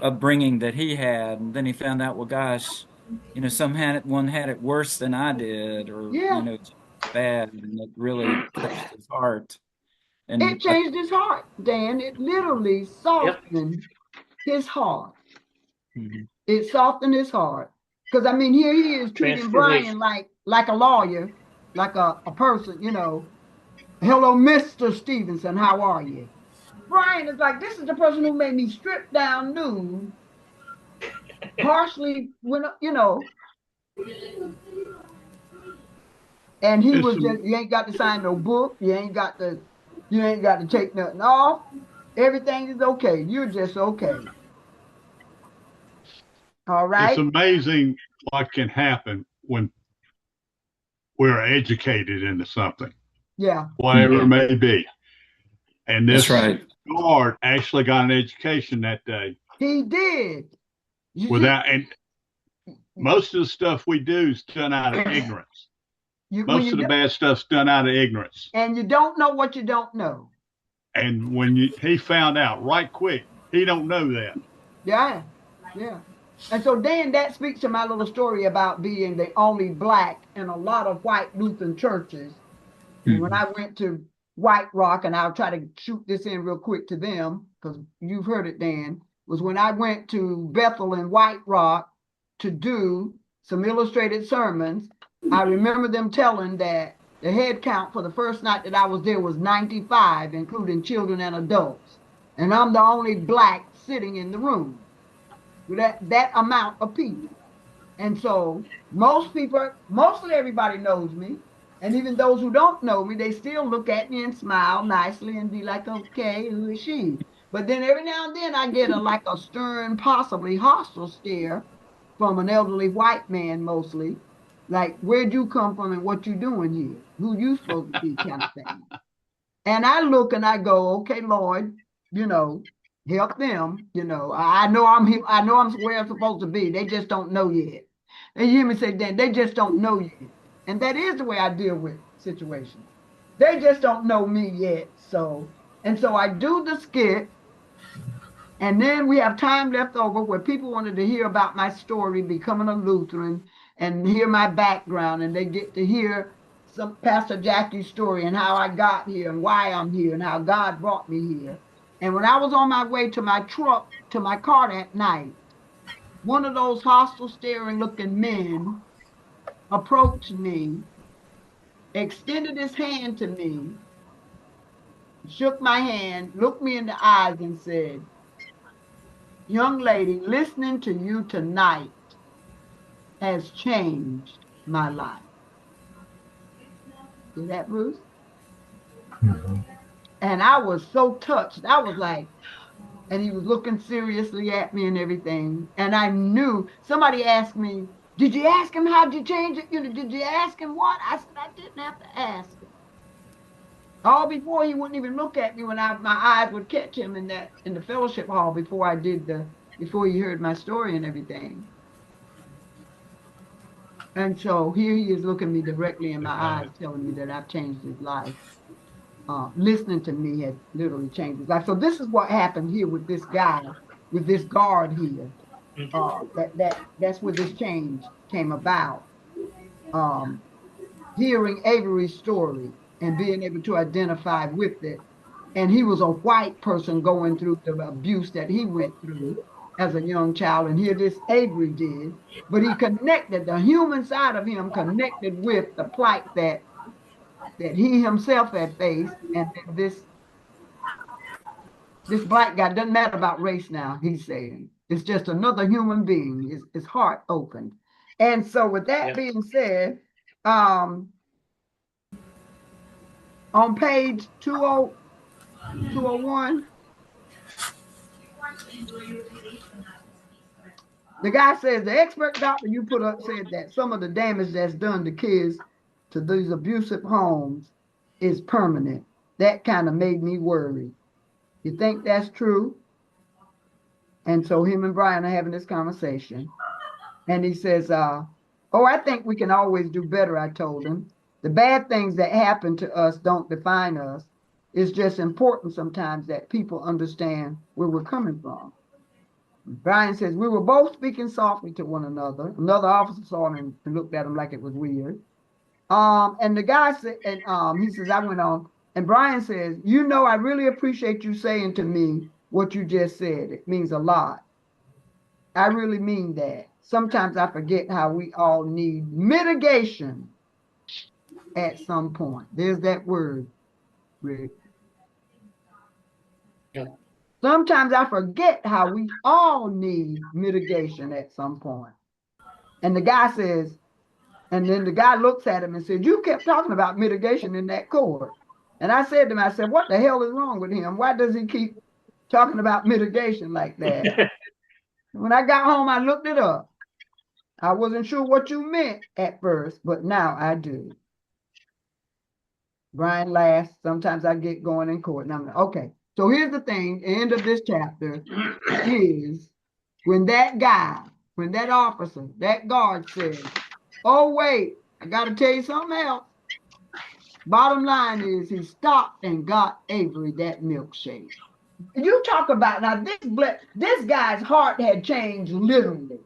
upbringing that he had. And then he found out, well, gosh, one had it worse than I did, or Yeah. bad, and it really touched his heart. And It changed his heart, Dan. It literally softened his heart. Mhm. It softened his heart. Because I mean, here he is treating Bryan like a lawyer, like a person, Hello, Mr. Stevenson, how are you? Bryan is like, this is the person who made me strip down nude, harshly, and he was just, you ain't got to sign no book, you ain't got to take nothing off. Everything is okay. You're just okay. All right. It's amazing what can happen when we're educated into something, Yeah. whatever it may be. And this That's right. guard actually got an education that day. He did. And most of the stuff we do is done out of ignorance. Most of the bad stuff's done out of ignorance. And you don't know what you don't know. And when he found out right quick, he don't know that. Yeah. Yeah. And so Dan, that speaks to my little story about being the only Black in a lot of white Lutheran churches. And when I went to White Rock, and I'll try to shoot this in real quick to them, because you've heard it, Dan, was when I went to Bethel and White Rock to do some illustrated sermons. I remember them telling that the head count for the first night that I was there was 95, including children and adults. And I'm the only Black sitting in the room with that amount of people. And so mostly everybody knows me. And even those who don't know me, they still look at me and smile nicely and be like, okay, who is she? But then every now and then I get a stern, possibly hostile stare from an elderly white man mostly. Like, where'd you come from and what you doing here? Who you supposed to be, kind of thing. And I look and I go, okay, Lord, help them. I know I'm where I'm supposed to be. They just don't know yet. And you hear me say that they just don't know yet. And that is the way I deal with situations. They just don't know me yet. So I do the skit, and then we have time left over where people wanted to hear about my story, becoming a Lutheran, and hear my background, and they get to hear some Pastor Jackie's story and how I got here and why I'm here and how God brought me here. And when I was on my way to my truck, to my car that night, one of those hostile staring looking men approached me, extended his hand to me, shook my hand, looked me in the eyes and said, young lady, listening to you tonight has changed my life. See that, Bruce? Mm-hmm. And I was so touched. I was like, and he was looking seriously at me and everything. And I knew, somebody asked me, did you ask him how'd you change it? Did you ask him what? I said, I didn't have to ask him. All before he wouldn't even look at me when my eyes would catch him in the fellowship hall before he heard my story and everything. And so here he is looking me directly in my eyes, telling me that I've changed his life. Listening to me has literally changed his life. So this is what happened here with this guy, with this guard here. That's where this change came about. Hearing Avery's story and being able to identify with it. And he was a white person going through the abuse that he went through as a young child. And here this Avery did. But he connected, the human side of him connected with the plight that he himself had faced. And this Black guy, doesn't matter about race now, he's saying. It's just another human being. His heart opened. And so with that being said, on page 201, the guy says, the expert doctor you put up said that some of the damage that's done to kids to these abusive homes is permanent. That kind of made me worry. You think that's true? And so him and Bryan are having this conversation. And he says, I think we can always do better, I told him. The bad things that happen to us don't define us. It's just important sometimes that people understand where we're coming from. Bryan says, we were both speaking softly to one another. Another officer saw him and looked at him like it was weird. And the guy said, and he says, I went on, and Bryan says, you know, I really appreciate you saying to me what you just said. It means a lot. I really mean that. Sometimes I forget how we all need mitigation at some point. There's that word, Rick. Yeah. Sometimes I forget how we all need mitigation at some point. And the guy says, and then the guy looks at him and said, you kept talking about mitigation in that court. And I said to him, I said, what the hell is wrong with him? Why does he keep talking about mitigation like that? When I got home, I looked it up. I wasn't sure what you meant at first, but now I do. Bryan laughs. Sometimes I get going in court. And I'm like, okay. So here's the thing. The end of this chapter is when that guy, when that officer, that guard says, oh, wait, I got to tell you something else. Bottom line is he stopped and got Avery that milkshake. You talk about, now this guy's heart had changed literally.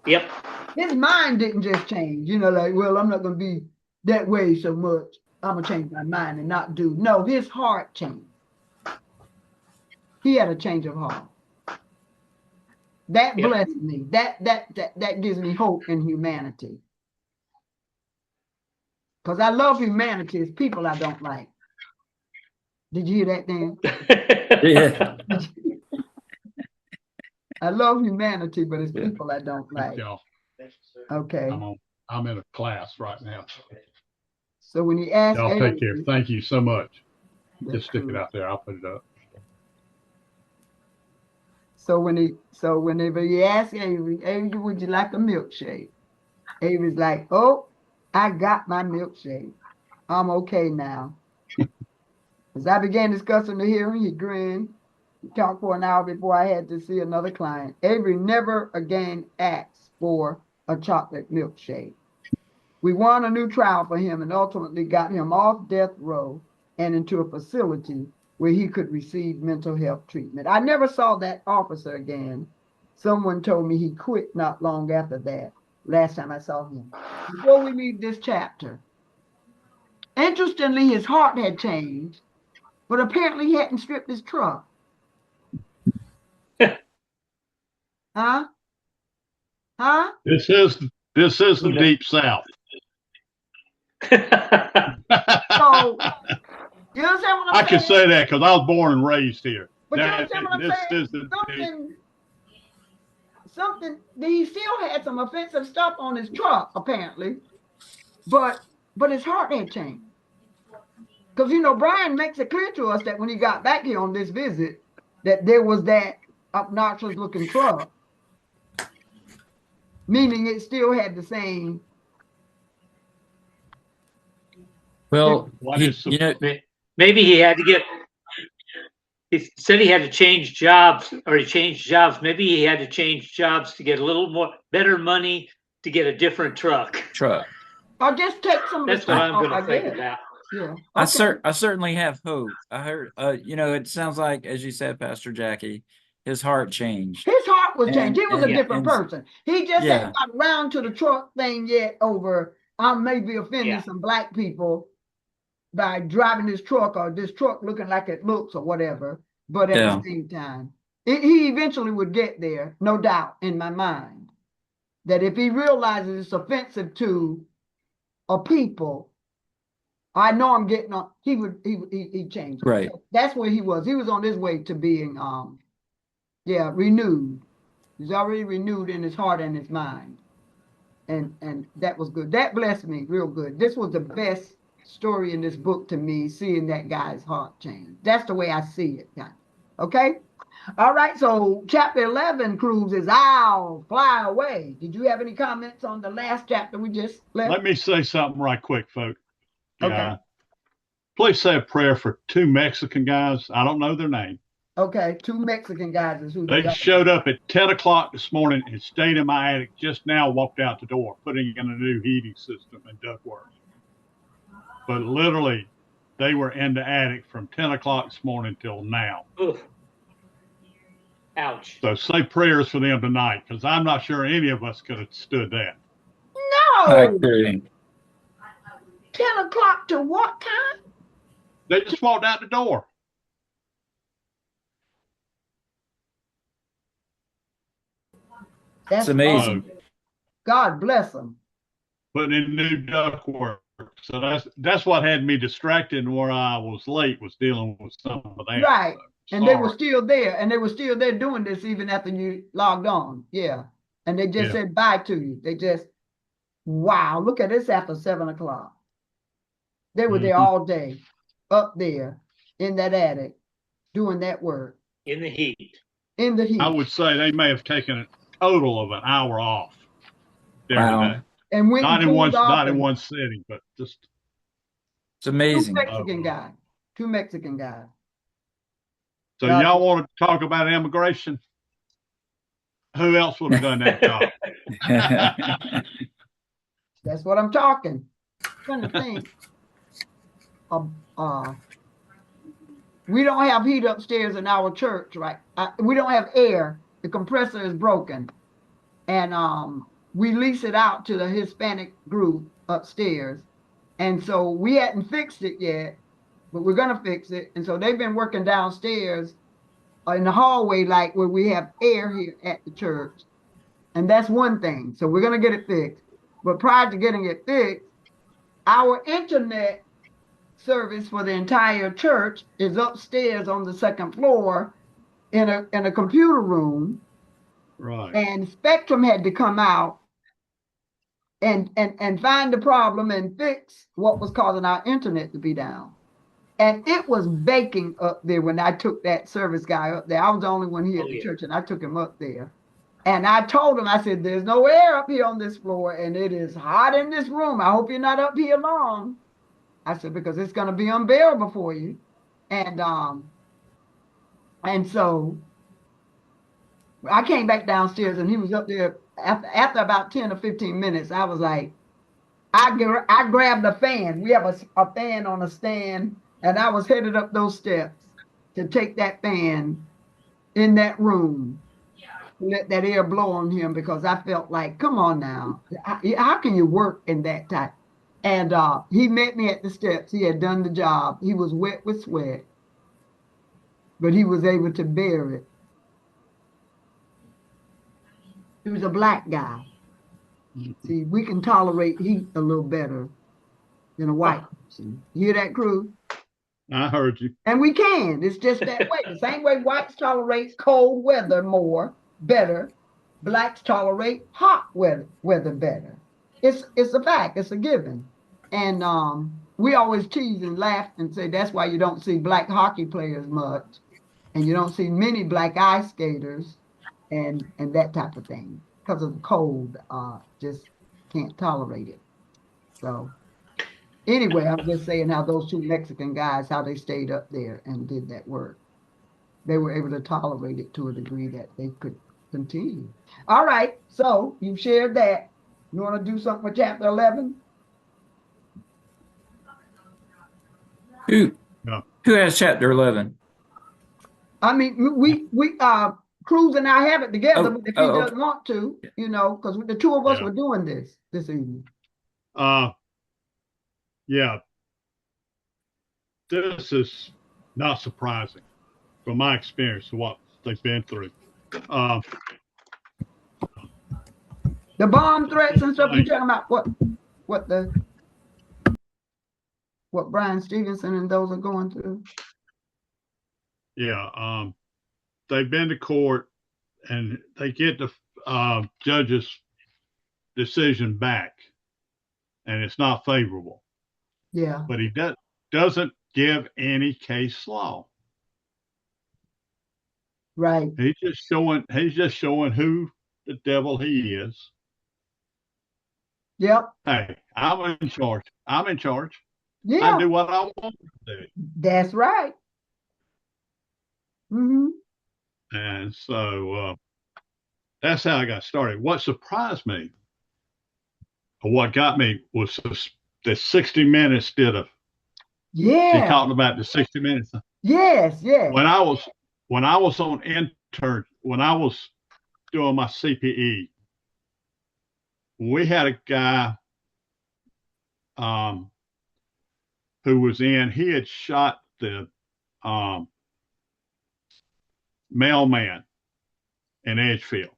Yep. His mind didn't just change, you know, like, well, I'm not going to be that way so much. I'm going to change my mind and not do. No, his heart changed. He had a change of heart. That blessed me. That gives me hope in humanity. Because I love humanity. It's people I don't like. Did you hear that, Dan? Yeah. I love humanity, but it's people I don't like. Okay. I'm in a class right now. So when he asked, y'all take care. Thank you so much. Just stick it out there. I'll put it up. So whenever he asked Avery, would you like a milkshake? Avery's like, oh, I got my milkshake. I'm okay now. As I began discussing the hearing, he grinned. He talked for an hour before I had to see another client. Avery never again asked for a chocolate milkshake. We won a new trial for him and ultimately got him off death row and into a facility where he could receive mental health treatment. I never saw that officer again. Someone told me he quit not long after that, last time I saw him. Before we leave this chapter, interestingly, his heart had changed, but apparently he hadn't stripped his truck. Huh? This is the deep south. So, you understand what I'm saying? I can say that because I was born and raised here. But you understand what I'm saying? He still had some offensive stuff on his truck, apparently, but his heart had changed. Because, you know, Bryan makes it clear to us that when he got back here on this visit, that there was that obnoxious looking truck, meaning it still had the same. Well, maybe he had to get. He said he had to change jobs, or he changed jobs. Maybe he had to change jobs to get a little more better money to get a different truck. Or just take some. That's what I'm going to think about. Yeah. Okay. I certainly have hope. I heard, it sounds like, as you said, Pastor Jackie, his heart changed. His heart was changed. He was a different person. He just hadn't got around to the truck thing yet over, I may be offending some black people by driving this truck or this truck looking like it looks or whatever. But at the same time, he eventually would get there, no doubt, in my mind, that if he realizes it's offensive to a people, I know I'm getting on, he changed. Right. So that's where he was. He was on his way to being, renewed. He's already renewed in his heart and his mind. And that was good. That blessed me real good. This was the best story in this book to me, seeing that guy's heart change. That's the way I see it. Okay? All right, so chapter 11, Cruz, is I'll Fly Away. Did you have any comments on the last chapter we just left? Let me say something right quick, folks. Okay. Please say a prayer for 2 Mexican guys. I don't know their name. Okay, 2 Mexican guys is who they showed up at 10 o'clock this morning and stayed in my attic. Just now walked out the door, putting in a new heating system and ductwork. But literally, they were in the attic from 10 o'clock this morning till now. Oof. Ouch. So say prayers for them tonight, because I'm not sure any of us could have stood that. I No, agree. 10 o'clock to what time? They just walked out the door. That's It's amazing. awesome. God bless them. Putting in new ductwork. So that's what had me distracted where I was late, was dealing with some of that. Right. So, And they were sorry. still there, and they were still there doing this even after you logged on. Yeah. And they just Yeah. said bye to you. They just, wow, look at this after 7 o'clock. They were there Mhm. all day, up there in that attic, doing that work In the heat. in the I heat. would say they may have taken a total of an hour off there Wow. today. And went and cooled off. Not in And one sitting, but just It's two amazing. Mexican guys. Two Mexican guys. so God y'all want to talk about immigration? Who else would have done that job? That's what I'm talking. Trying to think. We don't have heat upstairs in our church, right? We don't have air. The compressor is broken, and we lease it out to the Hispanic group upstairs, and so we hadn't fixed it yet, but we're gonna fix it. And so they've been working downstairs in the hallway, like where we have air here at the church, and that's one thing. So we're gonna get it fixed. But prior to getting it fixed, our internet service for the entire church is upstairs on the second floor in a computer room, Right. and Spectrum had to come out and find the problem and fix what was causing our internet to be down. And it was baking up there when I took that service guy up there. I was the only one here at the church, and I took him up there. And I told him, I said, there's no air up here on this floor, and it is hot in this room. I hope you're not up here long. I said, because it's going to be unbearable for you. And so I came back downstairs, and he was up there after about 10 or 15 minutes. I was like, I grabbed a fan. We have a fan on a stand, and I was headed up those steps to take that fan in that room, let that air blow on him, because I felt like, come on now, how can you work in that time? And he met me at the steps. He had done the job. He was wet with sweat, but he was able to bear it. He was a black guy. See, we can tolerate heat a little better than a white person. You hear that, Cruz? I heard you. And we can. It's just that way. The same way whites tolerate cold weather better, blacks tolerate hot weather better. It's a fact. It's a given. And we always tease and laugh and say that's why you don't see black hockey players much, and you don't see many black ice skaters and that type of thing, because of the cold. Just can't tolerate it. So anyway, I'm just saying how those two Mexican guys, how they stayed up there and did that work. They were able to tolerate it to a degree that they could continue. All right, so you shared that. You want to do something with chapter 11? Who No. who has chapter 11? I mean, we Cruz and I have it together, but if he doesn't okay. want to, because the two of us Yeah. were doing this evening. Yeah. This is not surprising from my experience of what they've been through. The bomb threats and stuff, you're talking about what Bryan Stevenson and those are going through? Yeah. They've been to court and they get the judge's decision back, and it's not favorable. Yeah. But he doesn't give any case law. Right. He's just showing who the devil he is. Yep. Hey, I'm in charge. Yeah. I do what I want to do. That's right. Mm-hmm. And so that's how I got started. What surprised me, or what got me, was the 60 Minutes did she talked about the 60 Minutes. Yes. When I was on when I was doing my CPE, we had a guy who was in, he had shot the mailman in Edgefield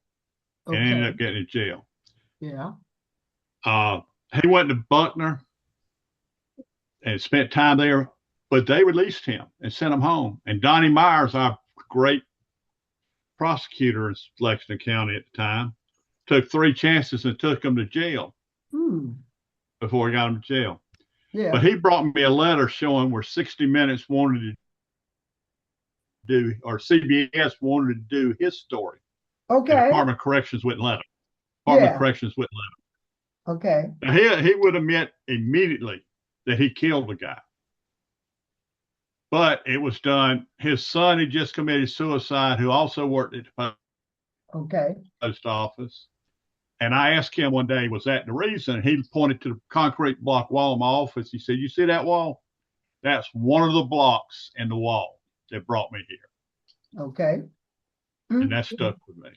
and ended up getting in jail. Yeah. He went to Buckner and spent time there, but they released him and sent him home. And Donnie Myers, our great prosecutor in Lexington County at the time, took 3 chances and took him to jail before he got him to jail. Yeah. But he brought me a letter showing where 60 Minutes wanted to do, or CBS wanted to do his story. Okay. And Department of Corrections wouldn't let him. Department of Corrections wouldn't let him. Okay. Now, he would admit immediately that he killed the guy. But it was done. His son had just committed suicide, who also worked at the post office. And I asked him one day, was that the reason? He pointed to the concrete block wall in my office. He said, you see that wall? That's one of the blocks in the wall that brought me here. Okay. And that stuck with me.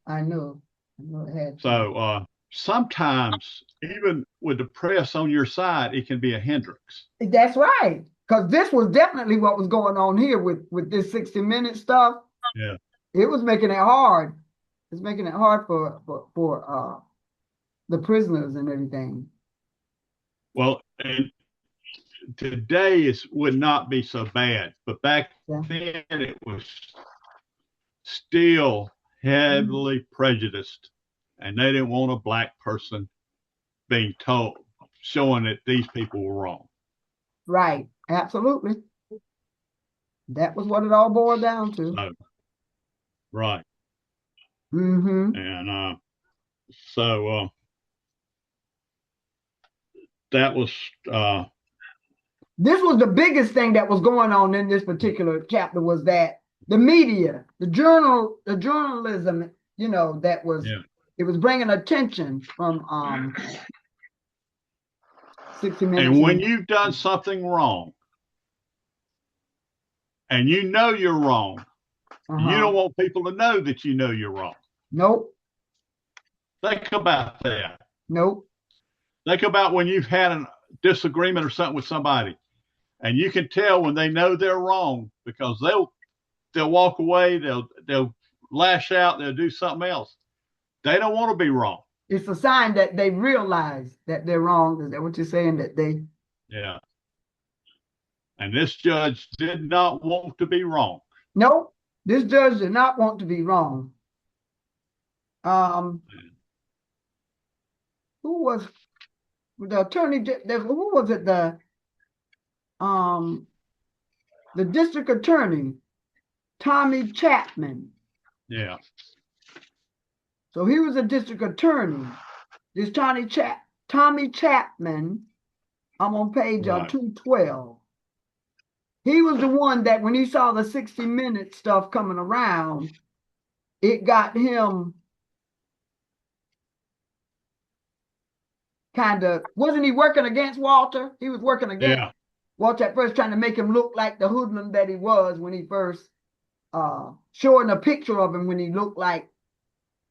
I know. It had to. So sometimes, even with the press on your side, it can be a hindrance. That's right. Because this was definitely what was going on here with this 60 Minute stuff. Yeah. It was making it hard. It's making it hard for the prisoners and everything. Well, and today would not be so bad, but back then it was still heavily prejudiced, and they didn't want a black person being told, showing that these people were wrong. Right. Absolutely. That was what it all boiled down to. So, right. Mm-hmm. And so that was this was the biggest thing that was going on in this particular chapter, was that the media, the journalism, that was, it was bringing attention from 60 Minutes. And when you've done something wrong and you know you're wrong, you don't want people to know that you know you're wrong. Nope. Think about that. Nope. Think about when you've had a disagreement or something with somebody, and you can tell when they know they're wrong, because they'll walk away, they'll lash out, they'll do something else. They don't want to be wrong. It's a sign that they realize that they're wrong. Is that what you're saying? That they? Yeah. And this judge did not want to be wrong. Nope. This judge did not want to be wrong. Who was the attorney? Who was it? The district attorney, Tommy Chapman. Yeah. So he was a district attorney. This Tommy Chapman, I'm on page 212. He was the one that when he saw the 60 Minute stuff coming around, it got him kind of, wasn't he working against Walter? He was working against Walter at first, trying to make him look like the hoodlum that he was when he first showing a picture of him when he looked like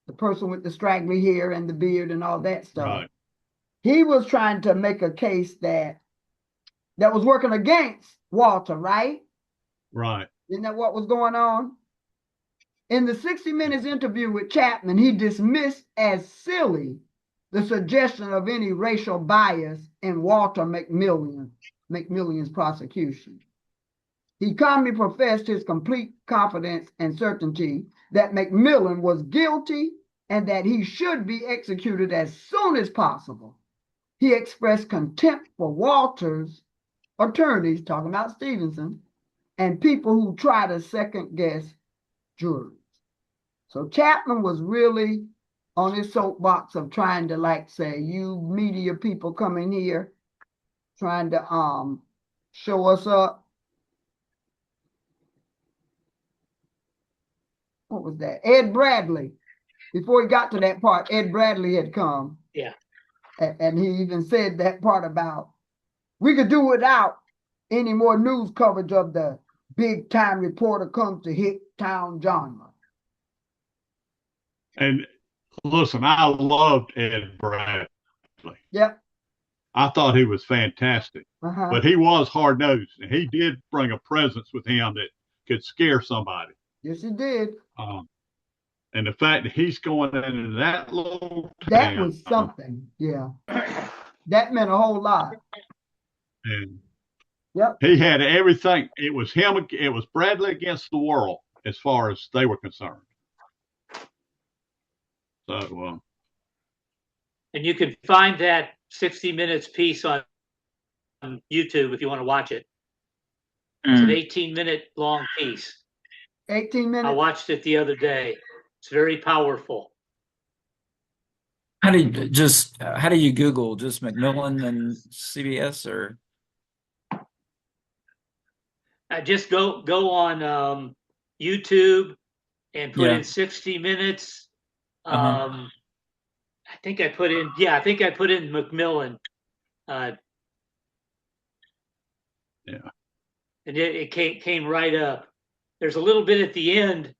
the person with the straggly hair and the beard and all that stuff. Right. He was trying to make a case that was working against Walter, right? Right. Isn't that what was going on? In the 60 Minutes interview with Chapman, he dismissed as silly the suggestion of any racial bias in Walter McMillian's prosecution. He calmly professed his complete confidence and certainty that McMillan was guilty and that he should be executed as soon as possible. He expressed contempt for Walter's attorneys, talking about Stevenson, and people who try to second guess juries. So Chapman was really on his soapbox of trying to say, you media people coming here, trying to show us up. What was that? Ed Bradley. Before he got to that part, Ed Bradley had come. Yeah. And he even said that part about, we could do without any more news coverage of the big time reporter comes to hit town genre. And listen, I loved Ed Bradley. Yep. I thought he was fantastic, Uh-huh. but he was hard nosed, and he did bring a presence with him that could scare somebody. Yes, he did. And the fact that he's going into that little That town, was something. Yeah. That meant a whole lot. and Yep. he had everything. It was him. It was Bradley against the world as far as they were concerned. So, And you can find that 60 Minutes piece on YouTube if you want to watch it. It's an 18-minute long piece. 18 I minutes. watched it the other day. It's very powerful. How do you Google just McMillan and CBS or? I just go on YouTube and put Yeah. in 60 Minutes. Uh-huh. I think I put in McMillan. yeah. And it came right up. There's a little bit at the end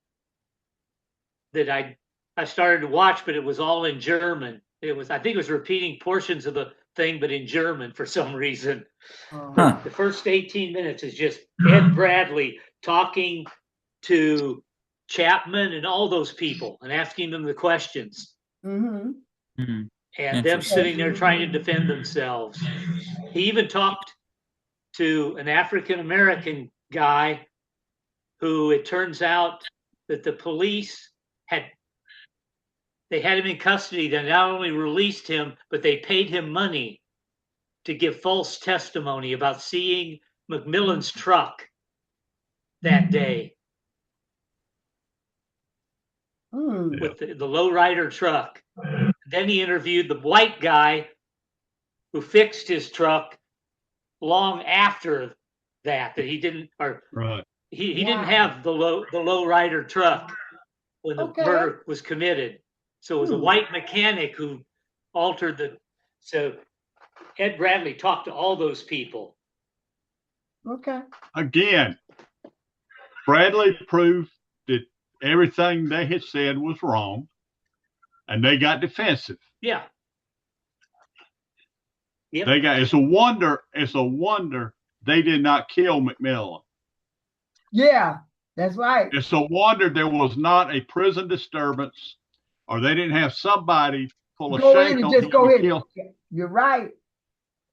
that I started to watch, but it was all in German. I think it was repeating portions of the thing, but in German for some reason. Huh. The first 18 minutes is just Ed Bradley talking to Chapman and all those people and asking them the questions. Mm-hmm. Mm-hmm. And them sitting there trying to defend themselves. He even talked to an African-American guy who it turns out that the police had him in custody. They not only released him, but they paid him money to give false testimony about seeing McMillan's truck that day. With the lowrider truck. Then he interviewed the white guy who fixed his truck long after that he didn't, or Right. he didn't have the lowrider truck when the murder was committed. So it was a white mechanic who altered so Ed Bradley talked to all those people. Okay. Again, Bradley proved that everything they had said was wrong, and they got defensive. Yeah. Yep. It's a wonder they did not kill McMillan. Yeah, that's right. It's a wonder there was not a prison disturbance, or they didn't have somebody pull a Go shank in and on just him go and ahead. kill. You're right.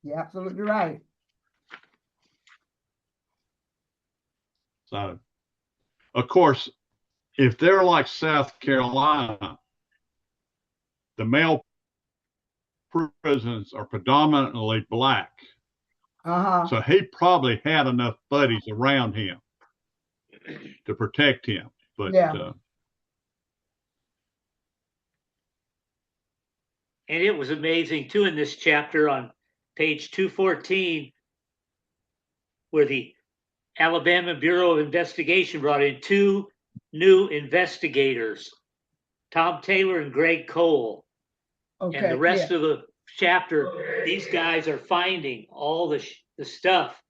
You're absolutely right. So, of course, if they're like South Carolina, the male prisons are predominantly black. Uh-huh. So he probably had enough buddies around him to protect him. But Yeah. And it was amazing too in this chapter on page 214, where the Alabama Bureau of Investigation brought in 2 new investigators, Tom Taylor and Greg Cole. Okay. And the rest of the chapter, these guys are finding all the stuff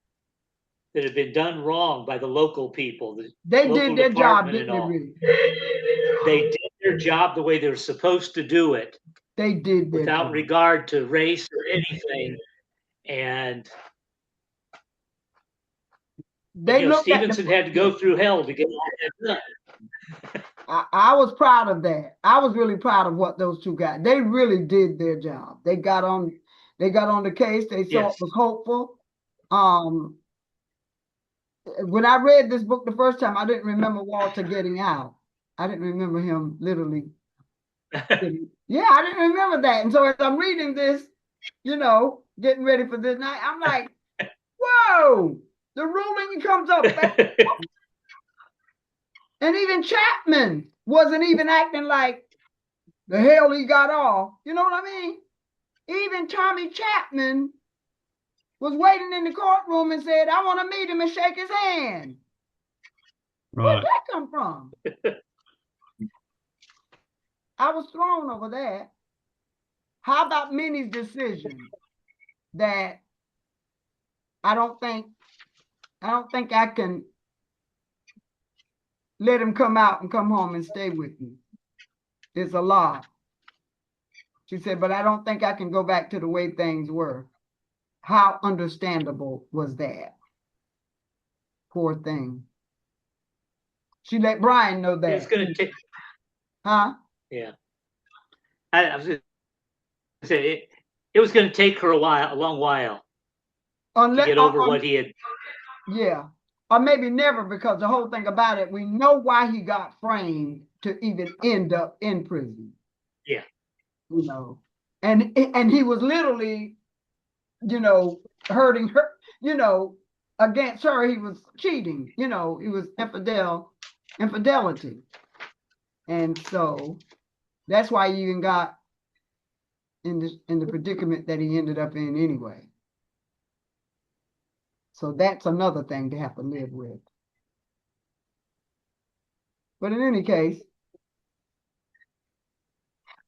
that had been done wrong by the local people. They did their job, didn't they, really? They did their job the way they were supposed to do it. They did their without job. regard to race or anything. And Stevenson had to go through hell to get all that done. I was proud of that. I was really proud of what those 2 guys. They really did their job. They got on the case. They saw it was hopeful. When I read this book the first time, I didn't remember Walter getting out. I didn't remember him literally. Yeah, I didn't remember that. And so as I'm reading this, getting ready for this night, I'm like, whoa, the ruling comes up. And even Chapman wasn't even acting like the hell he got off. You know what I mean? Even Tommy Chapman was waiting in the courtroom and said, I want to meet him and shake his hand. Right. Where'd that come from? I was thrown over that. How about Minnie's decision that I don't think I can let him come out and come home and stay with me. It's a lot. She said, but I don't think I can go back to the way things were. How understandable was that? Poor thing. She let Bryan know that. It's going to take. Huh? Yeah. I was going to say it was going to take her a long while to get over what he had. Yeah. Or maybe never, because the whole thing about it, we know why he got framed to even end up in prison. Yeah. You know, and he was literally, you know, hurting her, you know, against her. He was cheating, you know, he was infidelity. And so that's why he even got in the predicament that he ended up in anyway. So that's another thing to have to live with. But in any case,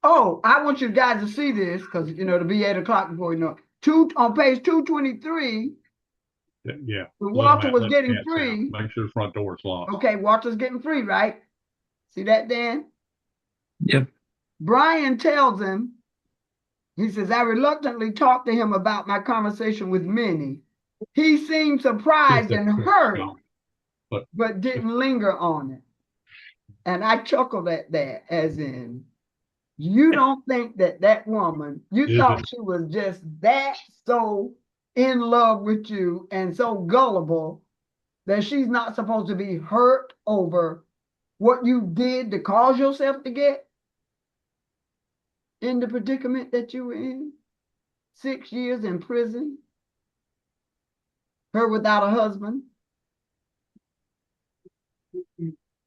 oh, I want you guys to see this, because you know it'll be 8 o'clock before you know it. On page 223. Yeah. When Walter was getting Cat's free. out. Make sure the front door is locked. Okay, Walter's getting free, right? See that, Dan? Yep. Bryan tells him, he says, I reluctantly talked to him about my conversation with Minnie. He seemed surprised and hurt, but didn't linger on it. And I chuckled at that, as in, you don't think that woman, you thought she was just that so in love with you and so gullible that she's not supposed to be hurt over what you did to cause yourself to get in the predicament that you were in? 6 years in prison, her without a husband,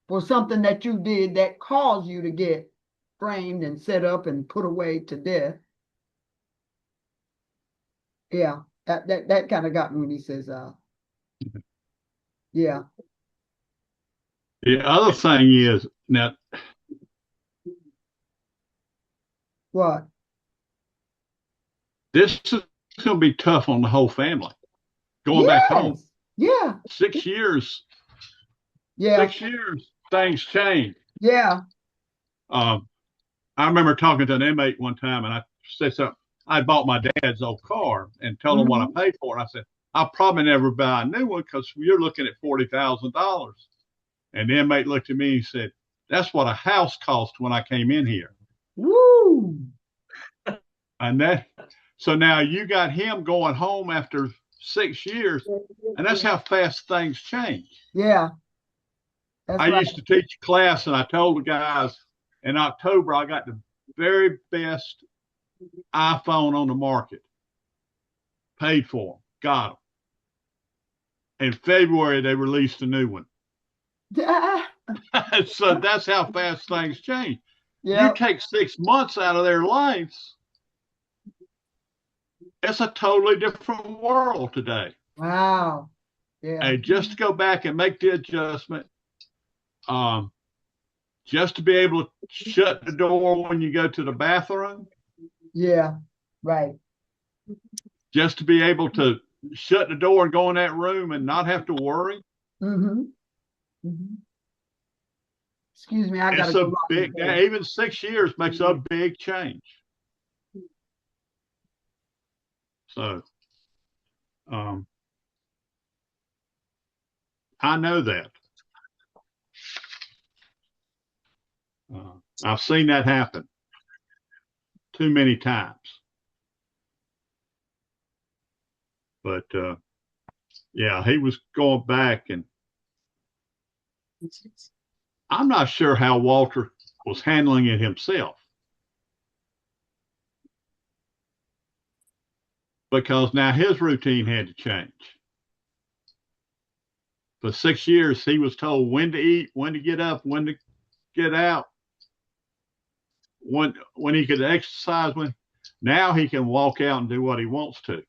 for something that you did that caused you to get framed and set up and put away to death. Yeah, that kind of got me when he says, yeah. The other thing is, now, What? this is going to be tough on the whole family. Going back home. Yeah. 6 years. Yeah. 6 years, things change. Yeah. I remember talking to an inmate one time, and I said something. I bought my dad's old car and told him what I paid for it. I said, I'll probably never buy a new one because you're looking at $40,000. And the inmate looked at me and said, that's what a house cost when I came in here. Woo! And so now you got him going home after 6 years, and that's how fast things change. Yeah. I used to teach a class, and I told the guys in October I got the very best iPhone on the market. Paid for them, got them. In February, they released a new one. So that's how fast things change. Yep. You take 6 months out of their lives, it's a totally different world today. Wow. Yeah. And just to go back and make the adjustment, just to be able to shut the door when you go to the bathroom. Yeah, right. Just to be able to shut the door and go in that room and not have to worry. Mm-hmm. Mm-hmm. Excuse me, I got to go. Even 6 years makes a big change. So, I know that. I've seen that happen too many times. But yeah, he was going back, and I'm not sure how Walter was handling it himself. Because now his routine had to change. For 6 years, he was told when to eat, when to get up, when to get out, when he could exercise. Now he can walk out and do what he wants to.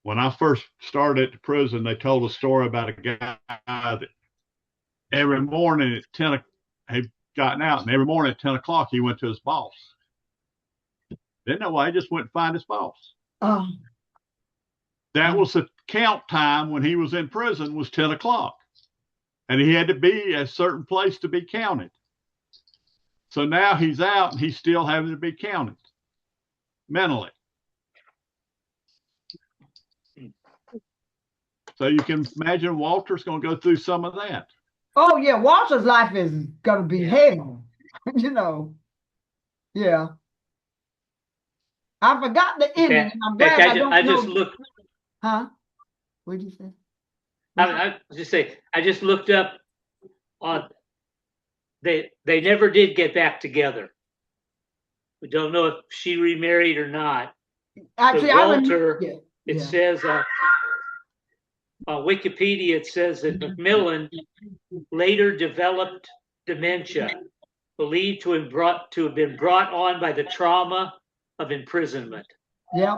When I first started at the prison, they told a story about a guy that every morning at 10 he'd gotten out, and every morning at 10 o'clock he went to his boss. Didn't know why, he just went and find his boss. That was the count time when he was in prison, was 10 o'clock. and he had to be at a certain place to be counted. So now he's out and he's still having to be counted mentally. So you can imagine Walter's going to go through some of that. Oh yeah, Walter's life is gonna be hell. You know. Yeah. I forgot the ending. And I'm glad I don't know. just looked. Huh? What did you say? I just say I just looked up on. They never did get back together. We don't know if she remarried or not. Actually, Walter, it says on Wikipedia, it says that Macmillan later developed dementia, believed to have been brought on by the trauma of imprisonment. Yeah.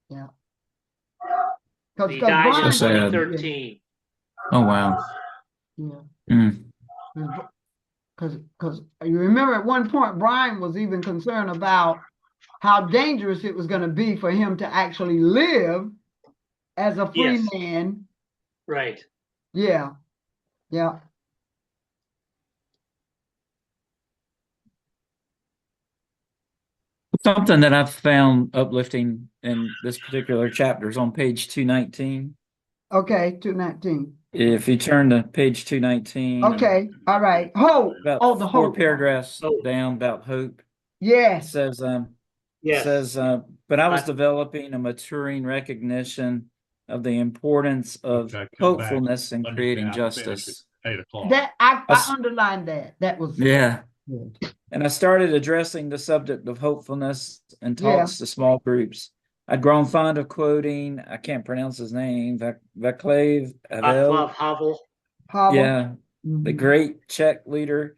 Yeah. He died in So sad. 2013. Oh wow. Yeah. Because you remember at one point Bryan was even concerned about how dangerous it was going to be for him to actually live as a free man. Right. Yeah. Yeah. Something that I've found uplifting in this particular chapter is on page 219. Okay, 219. If you turn to page 219. Okay, all right. Hope. About the four hope. paragraphs down about hope. It Yes. says, Yes. says, but I was developing a maturing recognition of the importance of Okay, come back. hopefulness in Let me creating finish at justice. 8 o'clock. That I underlined that. That was Yeah. good. And I started addressing the subject of hopefulness in Yeah. talks to small groups. I'd grown fond of quoting, I can't pronounce his name, Václav Havel. Havel. Yeah, the Mhm. great Czech leader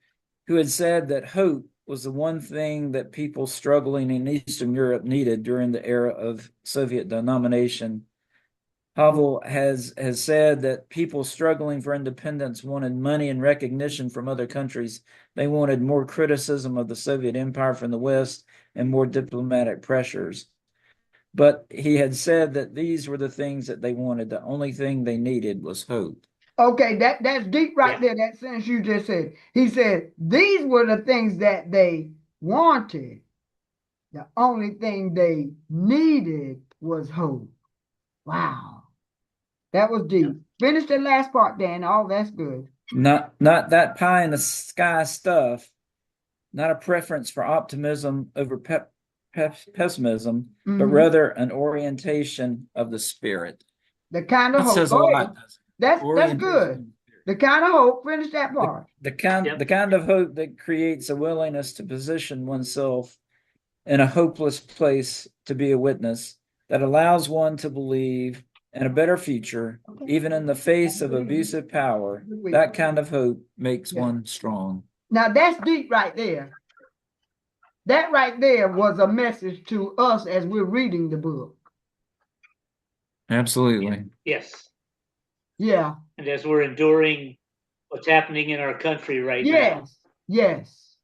who had said that hope was the one thing that people struggling in Eastern Europe needed during the era of Soviet domination. Havel has said that people struggling for independence wanted money and recognition from other countries. They wanted more criticism of the Soviet Empire from the West and more diplomatic pressures. But he had said that these were the things that they wanted. The only thing they needed was hope. Okay, that's deep right there. That sentence you just said. He said these were the things that they wanted. The only thing they needed was hope. Wow. That was deep. Finish the last part, Dan. Oh, that's good. Not that pie in the sky stuff, not a preference for optimism over pessimism, but Mhm. rather an orientation of the spirit. The kind of That hope. says a Go lot. ahead. That's Orientation good. of the spirit. The kind of hope. Finish that part. The kind of hope that creates a willingness to position oneself in a hopeless place to be a witness, that allows one to believe in a better future, even in the face of abusive power. That kind of hope makes one strong. Now that's deep right there. That right there was a message to us as we're reading the book. Absolutely. Yes. Yeah. And as we're enduring what's happening in our country right now. Yes.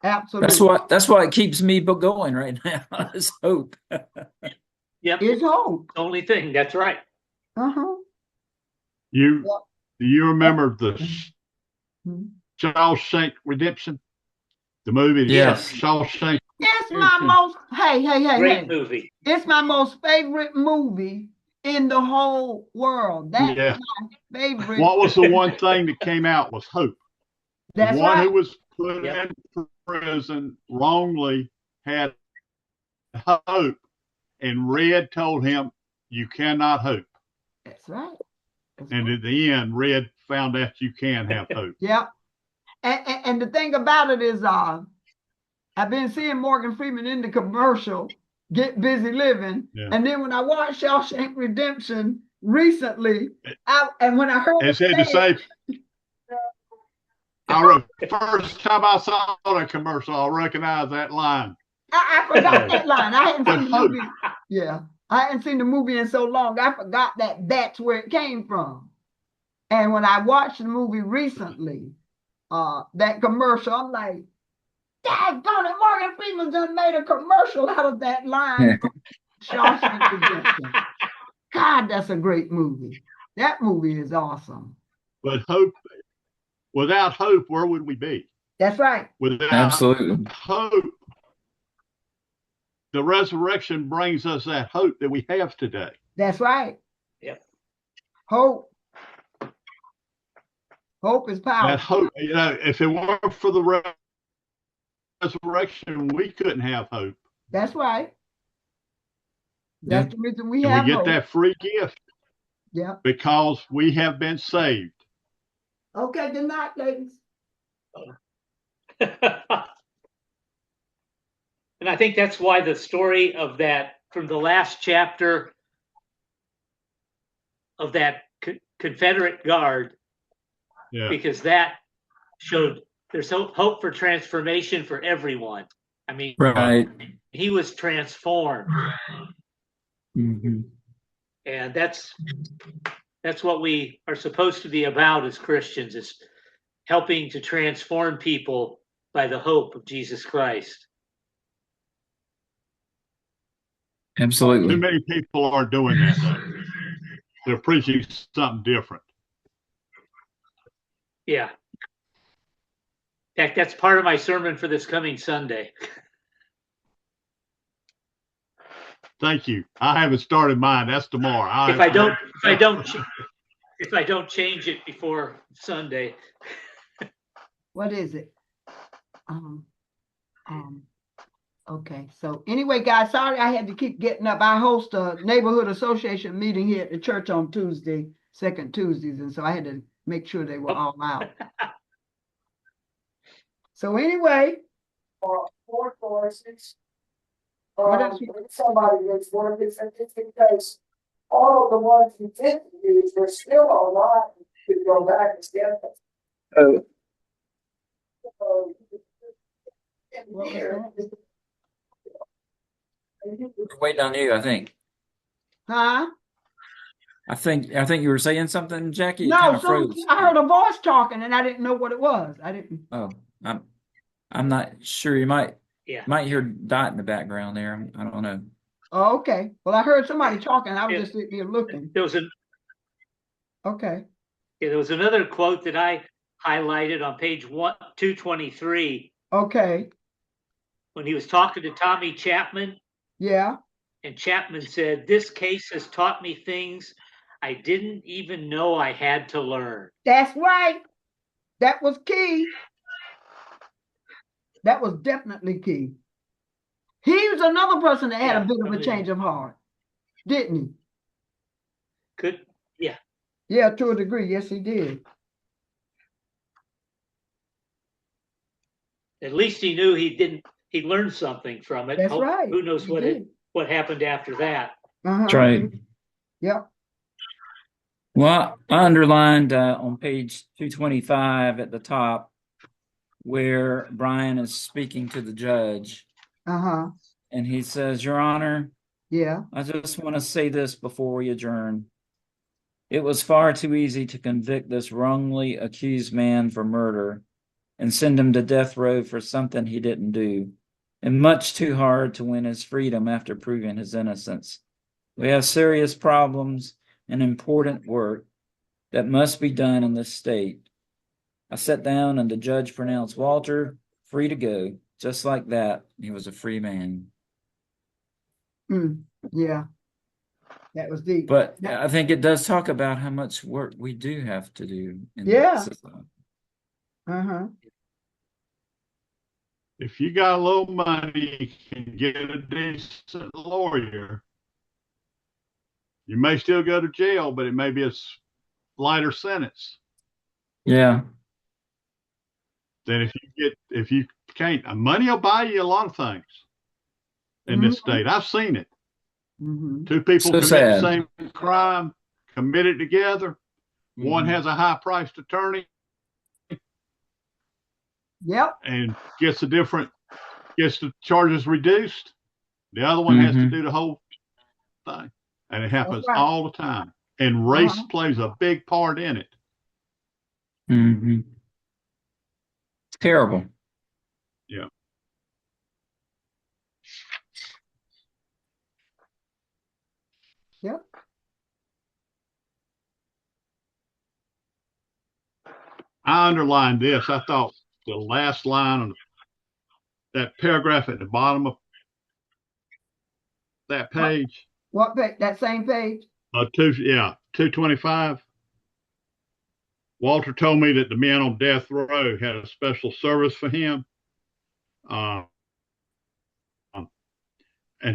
Absolutely. That's what keeps me going right now. Is hope. Yep. It's hope. Only thing. That's right. Uh-huh. Do you remember the Mhm. Shawshank Redemption? The movie, Yes. Shawshank. It's my most Great movie. It's my most favorite movie in the whole world. That's my favorite. What was the one thing that came out was hope. That's the one right. who was put in prison wrongly had hope, and Red told him, "You cannot hope." That's right. And at the end, Red found out you can have hope. Yeah. And the thing about it is, I've been seeing Morgan Freeman in the commercial, Get Busy Living. Yeah. And then when I watched Shawshank Redemption recently, when I heard it said to say, first time I saw that commercial, I recognized that line. I forgot that line. I hadn't seen the movie. Yeah. I hadn't seen the movie in so long. I forgot that's where it came from. And when I watched the movie recently, that commercial, I'm like, daggone it, Morgan Freeman done made a commercial out of that line. Shawshank Redemption. God, that's a great movie. That movie is awesome. But hope, without hope, where would we be? That's right. Without Absolutely. hope, the resurrection brings us that hope that we have today. That's right. Yep. Hope. Hope is That powerful. hope, if it weren't for the resurrection, we couldn't have hope. That's right. That's the reason we And have we get hope. that free gift Yeah. because we have been saved. Okay, good night, ladies. And I think that's why the story of that, from the last chapter of that Confederate guard, Yeah. because that showed there's hope for transformation for everyone. I mean, Right. he was transformed, Mm-hmm. and that's what we are supposed to be about as Christians, is helping to transform people by the hope of Jesus Christ. Absolutely. Too many people are doing that, though. They're preaching something different. Yeah. In fact, that's part of my sermon for this coming Sunday. Thank you. I haven't started mine. That's tomorrow. If I don't change it before Sunday. What is it? Okay. So anyway, guys, sorry I had to keep getting up. I host a neighborhood association meeting here at the church on Tuesday, second Tuesdays, and so I had to make sure they were all out. So anyway, Four courses. What else you- Somebody that's working, and just in case all of the ones you didn't use were still online, you could go back and get them. Oh. So, in What was here, We're waiting on you, I think. huh? I think you were saying something, Jackie. It No, kind of froze. I heard a voice talking and I didn't know what it was. I didn't. Oh, I'm not sure. You might Yeah. hear Dot in the background there. I don't know. Oh, okay. Well, I heard somebody talking. I was Yeah. just sitting here looking. There was Okay. another quote that I highlighted on page 223 Okay. when he was talking to Tommy Chapman, Yeah. and Chapman said, "This case has taught me things I didn't even know I had to learn." That's right. That was key. That was definitely key. He was another person that had Yeah, a bit of a probably. change of heart, didn't he? Yeah. Yeah, to a degree. Yes, he did. At least he knew he learned something from it. That's right. Who knows He what did. what happened after that. That's right. Yep. Well, I underlined on page 225 at the top where Bryan is speaking to the judge, Uh-huh. and he says, "Your Honor, Yeah. I just want to say this before we adjourn. It was far too easy to convict this wrongly accused man for murder and send him to death row for something he didn't do, and much too hard to win his freedom after proving his innocence. We have serious problems and important work that must be done in this state." I sat down and the judge pronounced Walter free to go. Just like that, he was a free man. Yeah. That was deep. But I think it does talk about how much work we do have to do in Yeah. the system. Uh-huh. If you got a little money, you can get a decent lawyer. You may still go to jail, but it may be a lighter sentence Yeah. than if you can't. Money will buy you a lot of things in this state. I've seen it. Mm-hmm. Two people So commit sad. the same crime, commit it together. One has a high-priced attorney Yep. and gets the charges reduced. The other one has to do the whole thing. And it happens right. all the time. And race plays a big part in it. Mm-hmm. It's terrible. Yeah. Yep. I underlined this. I thought the last line of that paragraph at the bottom of that page, What page? That same page? 225. Walter told me that the men on death row had a special service for him. And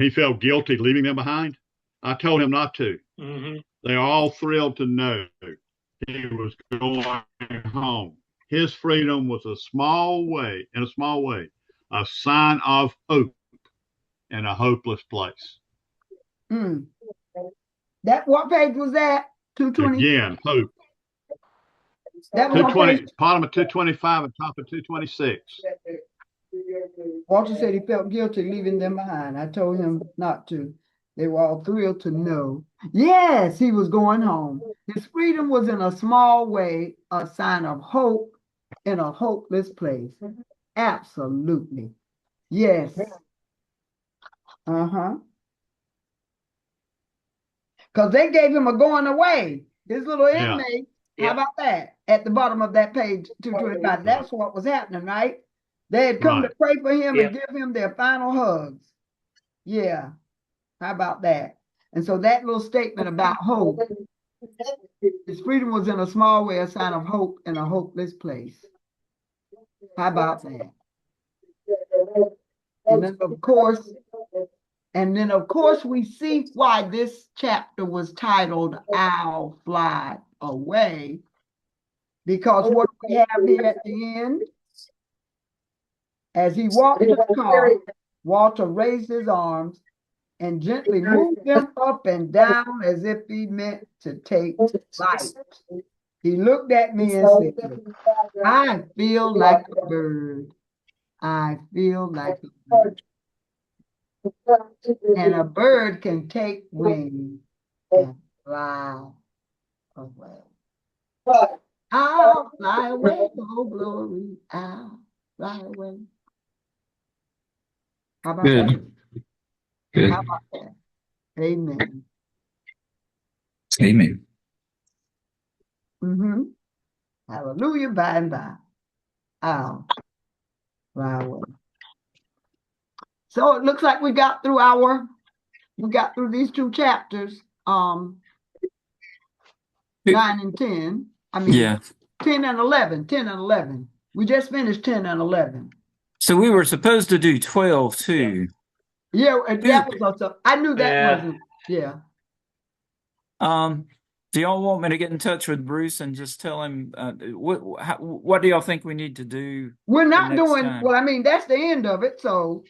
he felt guilty leaving them behind. I told him not to. Mm-hmm. They are all thrilled to know he was going home. His freedom was in a small way, a sign of hope in a hopeless place. Mm. That what page was that? 220. Again, hope. That was on 220, page. bottom of 225 and top of 226. Walter said he felt guilty leaving them behind. I told him not to. They were all thrilled to know. Yes, he was going home. His freedom was in a small way a sign of hope in a hopeless place. Absolutely. Yes. Uh-huh. Because they gave him a going away. His little Yeah. inmate. Yeah. How about that? At the bottom of that page, 225. That's what was happening, right? They had come to pray for him Yeah. and give him their final hugs. Yeah. How about that? And so that little statement about hope, his freedom was in a small way a sign of hope in a hopeless place. How about that? And then of course, we see why this chapter was titled I'll Fly Away. Because what we have here at the end, as he walked to the car, Walter raised his arms and gently moved them up and down as if he meant to take flight. He looked at me and said, I feel like a bird. I feel like a bird. And a bird can take wings and fly away. I'll fly away, oh glory, I'll fly away. How about that? Good. How about that? Amen. Amen. Mm-hmm. Hallelujah, by and by. I'll fly away. So it looks like we got through these two chapters, 9 and 10. I mean, Yeah. 10 and 11. We just finished 10 and 11. So we were supposed to do 12 too. Yeah, and that was also, I knew that Yeah. wasn't, yeah. Do y'all want me to get in touch with Bruce and just tell him what do y'all think we need to do? We're not next doing, time? well, I mean, that's the end of it. So,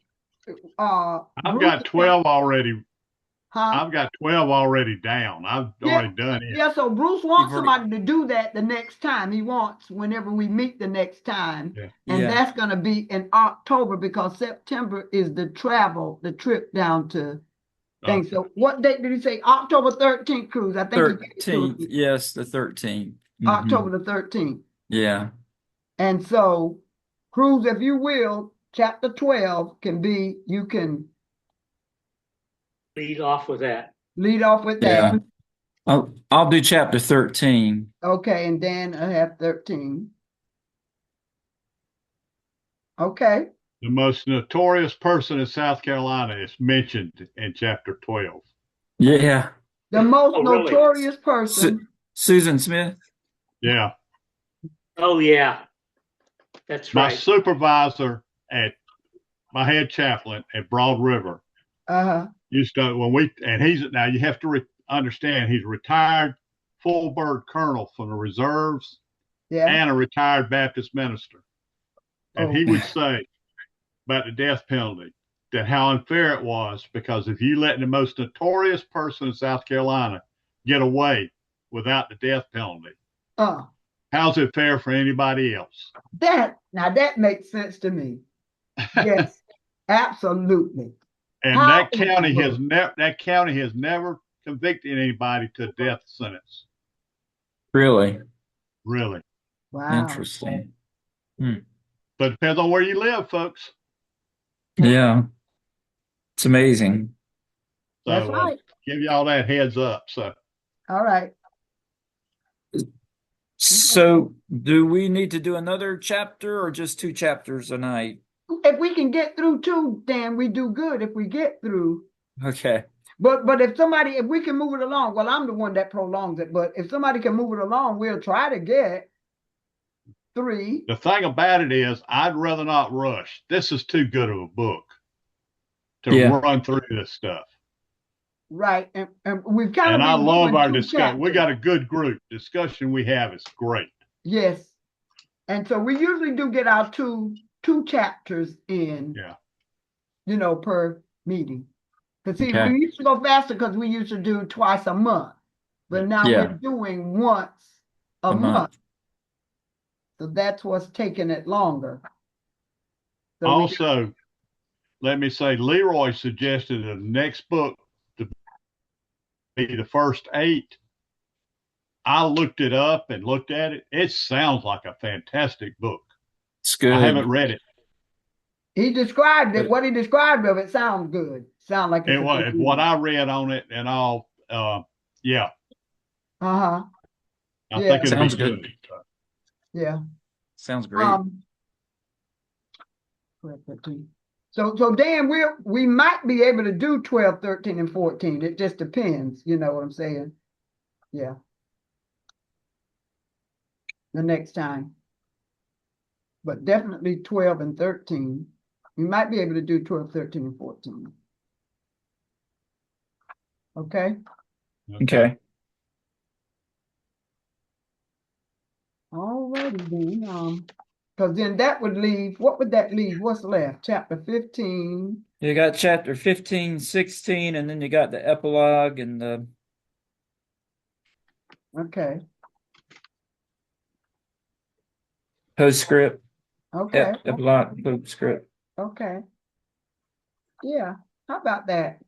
I've got 12 already. Huh? I've got 12 already down. I've already done it. Yeah, so Bruce wants You've somebody to do that the next time. He wants whenever we meet the next time. Yeah. And that's going to be in October because September is the trip down to things. So what date did he say? October 13th cruise. I think 13th. Yes, the 13th. October the 13th. Yeah. And so cruise, if you will, chapter 12 can be, you can Lead off with that. lead off with Yeah. that. I'll do chapter 13. Okay, and Dan I have 13. Okay. The most notorious person in South Carolina is mentioned in chapter 12. Yeah. The most really? notorious person. Susan Smith. Yeah. Oh, yeah. That's My right. supervisor at my head chaplain at Broad River used to, now you have to understand, he's a retired full bird colonel from the reserves and a retired Baptist minister. And he would say about the death penalty that how unfair it was because if you let the most notorious person in South Carolina get away without the death penalty, how's it fair for anybody else? That makes sense to me. Yes, absolutely. And that county has never convicted anybody to a death sentence. Really? Really. Wow. Interesting. But it depends on where you live, folks. Yeah. It's amazing. So, That's right. give y'all that heads up. So. All right. So do we need to do another chapter or just 2 chapters a night? If we can get through 2, then we do good if we get through. Okay. But if we can move it along, well, I'm the one that prolongs it, but if somebody can move it along, we'll try to get 3. The thing about it is, I'd rather not rush. This is too good of a book to Yeah. run through this stuff. Right. And we've kind of And I been love doing our 2 discussion. We chapters. got a good group. Discussion we have is great. Yes. And so we usually do get our two chapters in, Yeah. Per meeting. Because see, Okay. we used to go faster because we used to do twice a month. But now Yeah. we're doing once a month. So that's what's taking it longer. So Also, let me say, Leroy suggested the next book to be the first 8. I looked it up and looked at it. It sounds like a fantastic book. It's good. I haven't read it. he described it. What he described of it sounds good. Sound like it's It was what I read on it and all. Yeah. Uh-huh. I Yeah. think it'd Sounds be good. Yeah. Sounds great. So Dan, we might be able to do 12, 13, and 14. It just depends, you know what I'm saying? Yeah. The next time. But definitely 12 and 13. We might be able to do 12, 13, and 14. Okay? Okay. All righty then. Because then that would leave, what would that leave? What's left? Chapter 15. You got chapter 15, 16, and then you got the epilogue and the Okay. postscript. Okay. Epilogue, postscript. Okay. Yeah. How about that?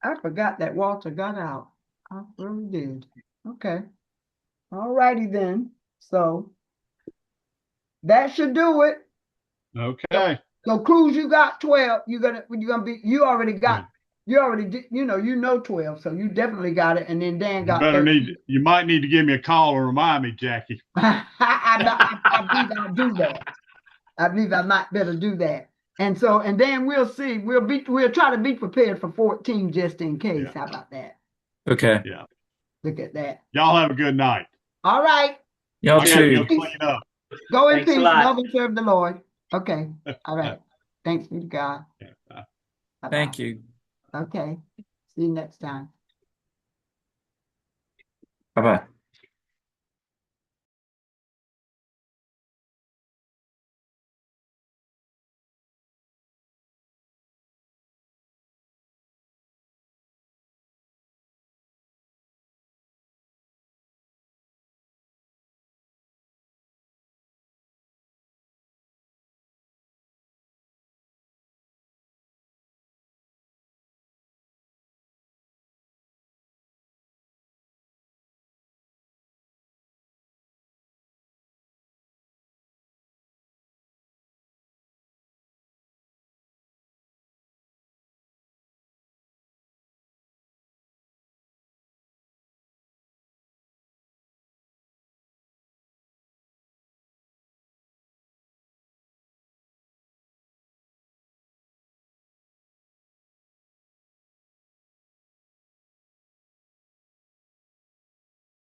I forgot that Walter got out. I really did. Okay. All righty then. So that should do it. Okay. So Cruz, you got 12. You already did, you know 12. So you definitely got it. And then Dan got 13. You might need to give me a call and remind me, Jackie. I believe I'll do that. I believe I might better do that. And then we'll see. We'll try to be prepared for 14 just in case. Yeah. How about that? Okay. Yeah. Look at that. Y'all have a good night. All right. Y'all I gotta too. go clean up. Go in Thanks a peace. lot. Love and serve the Lord. Okay. All right. Thanks be to God. Bye-bye. Thank you. Okay. See you next time. Bye-bye.